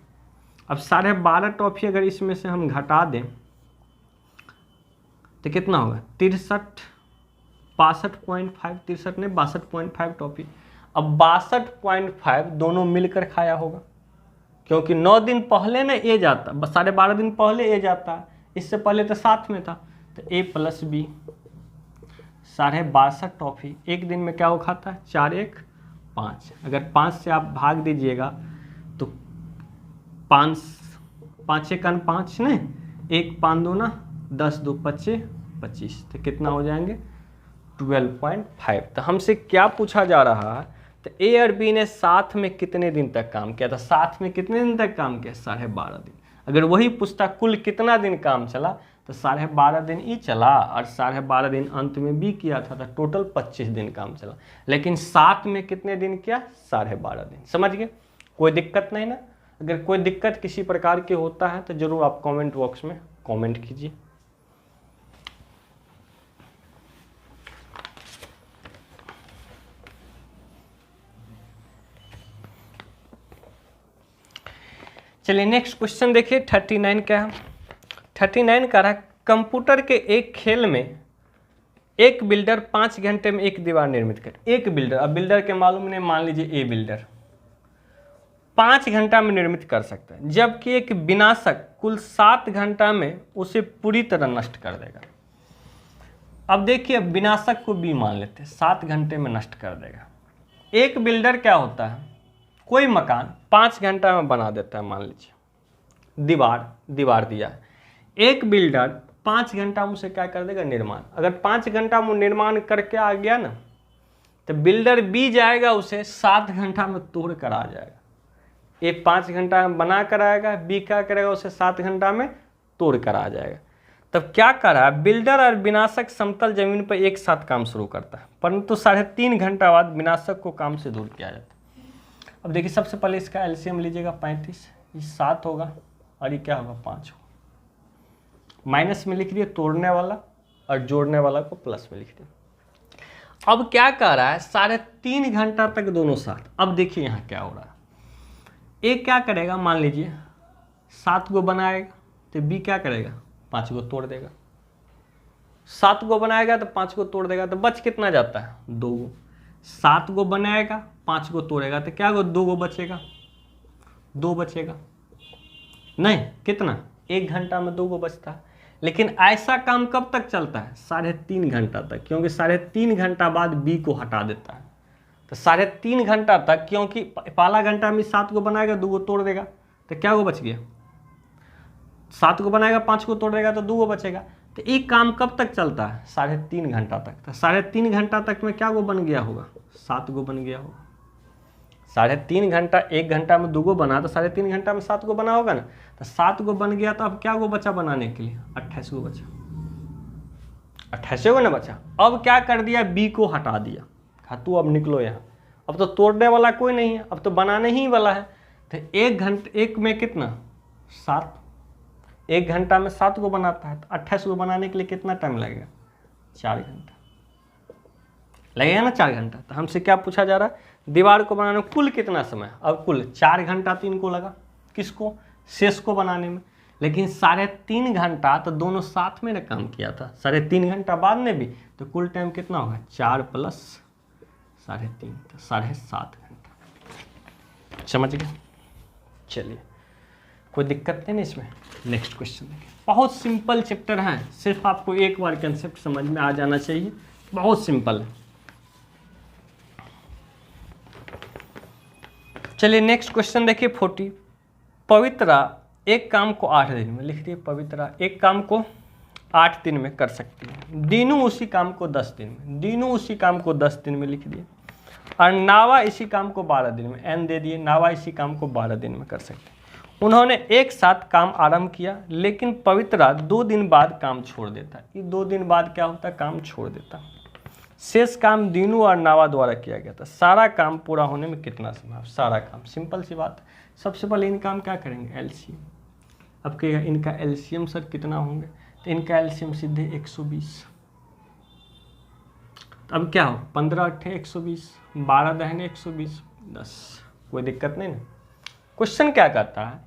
अब 12.5 टॉफी अगर इसमें से हम घटा दें तो कितना होगा? 63 62.5, 63 ने 62.5 टॉफी। अब 62.5 दोनों मिलकर खाया होगा, क्योंकि 9 दिन पहले ना ए जाता, 12.5 दिन पहले ए जाता है, इससे पहले तो साथ में था। तो ए प्लस बी 62.5 टॉफी एक दिन में क्या वो खाता है? 4 1 5। अगर 5 से आप भाग दीजिएगा तो 5 5 1 5 नहीं, 1 5 2 ना 10 2 25 25। तो कितना हो जाएंगे? 12.5। तो हमसे क्या पूछा जा रहा है? तो ए और बी ने साथ में कितने दिन तक काम किया था? साथ में कितने दिन तक काम किया? 12.5 दिन। अगर वही पूछता कुल कितना दिन काम चला तो 12.5 दिन ई चला और 12.5 दिन अंत में बी किया था, तो टोटल 25 दिन काम चला। लेकिन साथ में कितने दिन किया? 12.5 दिन। समझ गए? कोई दिक्कत नहीं ना? अगर कोई दिक्कत किसी प्रकार की होता है तो जरूर आप कमेंट बॉक्स में कमेंट कीजिए। चलिए नेक्स्ट क्वेश्चन देखिए 39 क्या है। 39 कह कंप्यूटर के एक खेल में एक बिल्डर 5 घंटे में एक दीवार निर्मित करे। एक बिल्डर, अब बिल्डर के मालूम नहीं, मान लीजिए ए बिल्डर 5 घंटा में निर्मित कर सकता है, जबकि एक विनाशक कुल 7 घंटा में उसे पूरी तरह नष्ट कर देगा। अब देखिए विनाशक को बी मान लेते हैं, 7 घंटे में नष्ट कर देगा। एक बिल्डर क्या होता है, कोई मकान 5 घंटा में बना देता है, मान लीजिए दीवार दिया है। एक बिल्डर 5 घंटा में उसे क्या कर देगा, निर्माण। अगर 5 घंटा में निर्माण करके आ गया ना, तो बिल्डर बी जाएगा उसे 7 घंटा में तोड़ कर आ जाएगा। एक 5 घंटा में बना कर आएगा, बी क्या करेगा, उसे 7 घंटा में तोड़ कर आ जाएगा। तब क्या कर रहा है, बिल्डर और विनाशक समतल जमीन पर एक साथ काम शुरू करता है, परंतु 3.5 घंटा बाद विनाशक को काम से दूर किया जाता है। अब देखिए सबसे पहले इसका एलसीएम लीजिएगा 35, ये 7 होगा और ये क्या होगा 5 होगा। माइनस में लिख दिए तोड़ने वाला और जोड़ने वाला को प्लस में लिख दिया। अब क्या कह रहा है, 3.5 घंटा तक दोनों साथ। अब देखिए यहाँ क्या हो रहा है, ए क्या करेगा, मान लीजिए 7 को बनाएगा तो बी क्या करेगा, 5 को तोड़ देगा। 7 को बनाएगा तो 5 को तोड़ देगा, तो बच कितना जाता है, 2 गो। 7 को बनाएगा 5 को तोड़ेगा तो क्या 2 गो बचेगा, 2 बचेगा नहीं, कितना 1 घंटा में 2 गो बचता है। लेकिन ऐसा काम कब तक चलता है, 3.5 घंटा तक, क्योंकि 3.5 घंटा बाद बी को हटा देता है। तो 3.5 घंटा तक, क्योंकि पहला घंटा में 7 को बनाएगा 2 को तोड़ देगा, तो क्या वो बच गया, 7 को बनाएगा 5 को तोड़ देगा तो 2 को बचेगा। तो एक काम कब तक चलता है, 3.5 घंटा तक। तो 3.5 घंटा तक में क्या वो बन गया होगा, 7 को बन गया होगा। 3.5 घंटा, 1 घंटा में 2 को बना तो 3.5 घंटा में 7 को बना होगा ना, तो 7 को बन गया। तो अब क्या वो बचा बनाने के लिए, 28 को बचा, 28 को ना बचा। अब क्या कर दिया, बी को हटा दिया, तू अब निकलो यहाँ। अब तो तोड़ने वाला कोई नहीं है, अब तो बनाने ही वाला है। तो 1 घंटे, 1 में कितना 7, 1 घंटा में 7 को बनाता है, तो 28 को बनाने के लिए कितना टाइम लगेगा, 4 घंटा लगेगा ना, 4 घंटा। तो हमसे क्या पूछा जा रहा है, दीवार को बनाने में कुल कितना समय। अब कुल 4 घंटा तो इनको लगा, किसको, शेष को बनाने में। लेकिन 3.5 घंटा तो दोनों साथ में ना काम किया था, 3.5 घंटा बाद में भी, तो कुल टाइम कितना होगा, 4 प्लस 3.5, तो 7.5 घंटा। समझ गए, चलिए कोई दिक्कत नहीं इसमें। नेक्स्ट क्वेश्चन देखिए, बहुत सिंपल चैप्टर है, सिर्फ आपको एक बार कंसेप्ट समझ में आ जाना चाहिए, बहुत सिंपल है। चलिए नेक्स्ट क्वेश्चन देखिए 40। पवित्रा एक काम को 8 दिन में, लिख दिए पवित्रा एक काम को 8 दिन में कर सकती है। दीनू उसी काम को 10 दिन में, दीनू उसी काम को 10 दिन में लिख दिए। और नावा इसी काम को 12 दिन में, एन दे दिए, नावा इसी काम को 12 दिन में कर सकते हैं। उन्होंने एक साथ काम आरंभ किया, लेकिन पवित्रा 2 दिन बाद काम छोड़ देता। ये 2 दिन बाद क्या होता है, काम छोड़ देता। शेष काम दीनू और नावा द्वारा किया गया था। सारा काम पूरा होने में कितना समय, सारा काम, सिंपल सी बात। सबसे पहले इन काम क्या करेंगे, एलसीएम। अब कहेगा इनका एलसीएम सर कितना होंगे, तो इनका एलसीएम सीधे 120। अब क्या हो, 15 अट्ठे 120, 12 दहने 120, 10, कोई दिक्कत नहीं ना। क्वेश्चन क्या कहता है,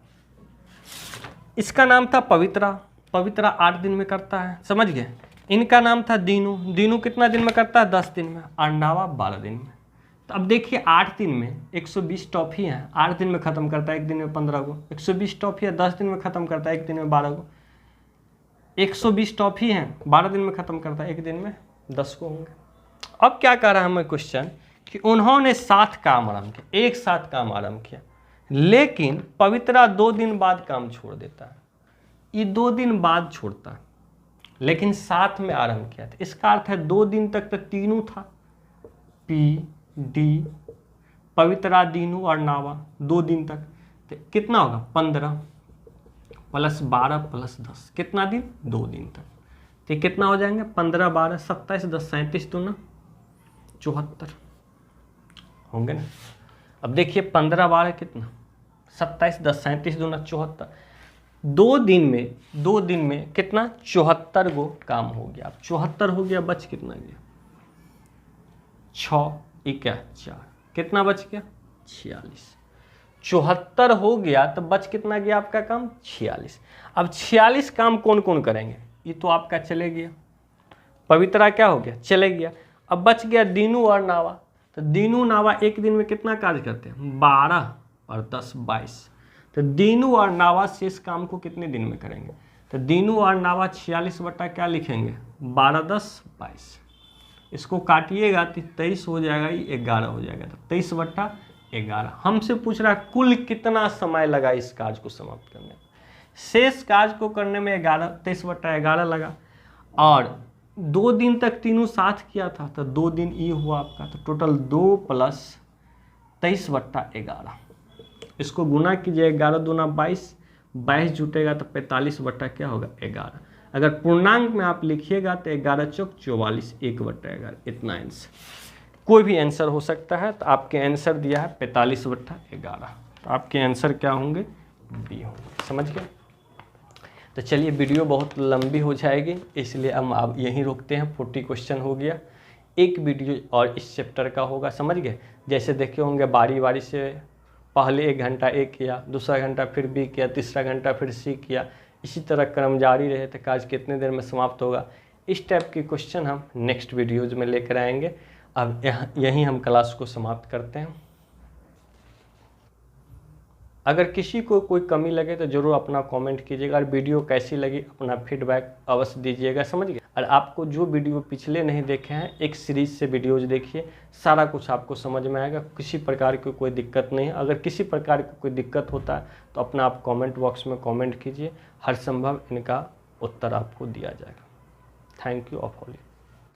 इसका नाम था पवित्रा, पवित्रा 8 दिन में करता है, समझ गए। इनका नाम था दीनू, दीनू कितना दिन में करता है, 10 दिन में। और नावा 12 दिन में। तो अब देखिए 8 दिन में 120 टॉफी हैं, 8 दिन में ख़त्म करता है, 1 दिन में 15 को। 120 टॉफी है, 10 दिन में ख़त्म करता है, 1 दिन में 12 को। 120 टॉफी हैं, 12 दिन में ख़त्म करता है, 1 दिन में 10 को होंगे। अब क्या कह रहा है हमें क्वेश्चन, कि उन्होंने साथ काम आरम्भ किया, एक साथ काम आरम्भ किया, लेकिन पवित्रा 2 दिन बाद काम छोड़ देता है। ये 2 दिन बाद छोड़ता है, लेकिन साथ में आरंभ किया था। इसका अर्थ है 2 दिन तक तो तीनों था, पी डी, पवित्रा, दीनू और नावा 2 दिन तक। तो कितना होगा, 15 प्लस 12 प्लस 10, कितना दिन, 2 दिन तक। तो कितना हो जाएंगे, 15 12 27 10 37 दूना 74 होंगे ना। अब देखिए 15 12 कितना, 27 10 37 दूना 74। 2 दिन में कितना, 74 गो काम हो गया। अब 74 हो गया, बच कितना गया, 6 1 4, कितना बच गया, 46। 74 हो गया तो बच कितना गया आपका काम, 46। अब 46 काम कौन कौन करेंगे, ये तो आपका चले गया, पवित्रा क्या हो गया, चले गया। अब बच गया दीनू और नावा। तो दीनू नावा एक दिन में कितना कार्य करते हैं, 12 और 10 22। तो दीनू और नावा शेष काम को कितने दिन में करेंगे, तो दीनू और नावा 46 बटा क्या लिखेंगे, 12 10 22। इसको काटिएगा तो 23 हो जाएगा, ये 11 हो जाएगा। तो 23 बटा 11। हमसे पूछ रहा है कुल कितना समय लगा इस कार्य को समाप्त करने में। शेष कार्य को करने में 23 बटा 11 लगा, और 2 दिन तक तीनों साथ किया था, तो 2 दिन ये हुआ आपका। तो टोटल 2 प्लस 23 बटा 11। इसको गुना कीजिए, 11 दूना 22, 22 जुटेगा तो 45 बटा क्या होगा, 11। अगर पूर्णांक में आप लिखिएगा तो 11 चौक 44, 1 बटा 11, इतना आंसर। कोई भी आंसर हो सकता है। तो आपके आंसर दिया है 45 बटा 11। तो आपके आंसर क्या होंगे, बी होंगे। समझ गए। तो चलिए, वीडियो बहुत लंबी हो जाएगी, इसलिए हम अब यहीं रोकते हैं। 40 क्वेश्चन हो गया। एक वीडियो और इस चैप्टर का होगा, समझ गए। जैसे देखे होंगे बारी बारी से, पहले 1 घंटा ए किया, दूसरा घंटा फिर बी किया, तीसरा घंटा फिर सी किया, इसी तरह क्रम जारी रहे तो कार्य कितने देर में समाप्त होगा। इस टाइप के क्वेश्चन हम नेक्स्ट वीडियोज में लेकर आएंगे। अब यहीं हम क्लास को समाप्त करते हैं। अगर किसी को कोई कमी लगे तो ज़रूर अपना कमेंट कीजिएगा, और वीडियो कैसी लगी अपना फीडबैक अवश्य दीजिएगा, समझ गए। और आपको जो वीडियो पिछले नहीं देखे हैं, एक सीरीज से वीडियोज देखिए, सारा कुछ आपको समझ में आएगा। किसी प्रकार की कोई दिक्कत नहीं है। अगर किसी प्रकार की कोई दिक्कत होता है तो अपना आप कमेंट बॉक्स में कमेंट कीजिए, हर संभव इनका उत्तर आपको दिया जाएगा। Thank you all.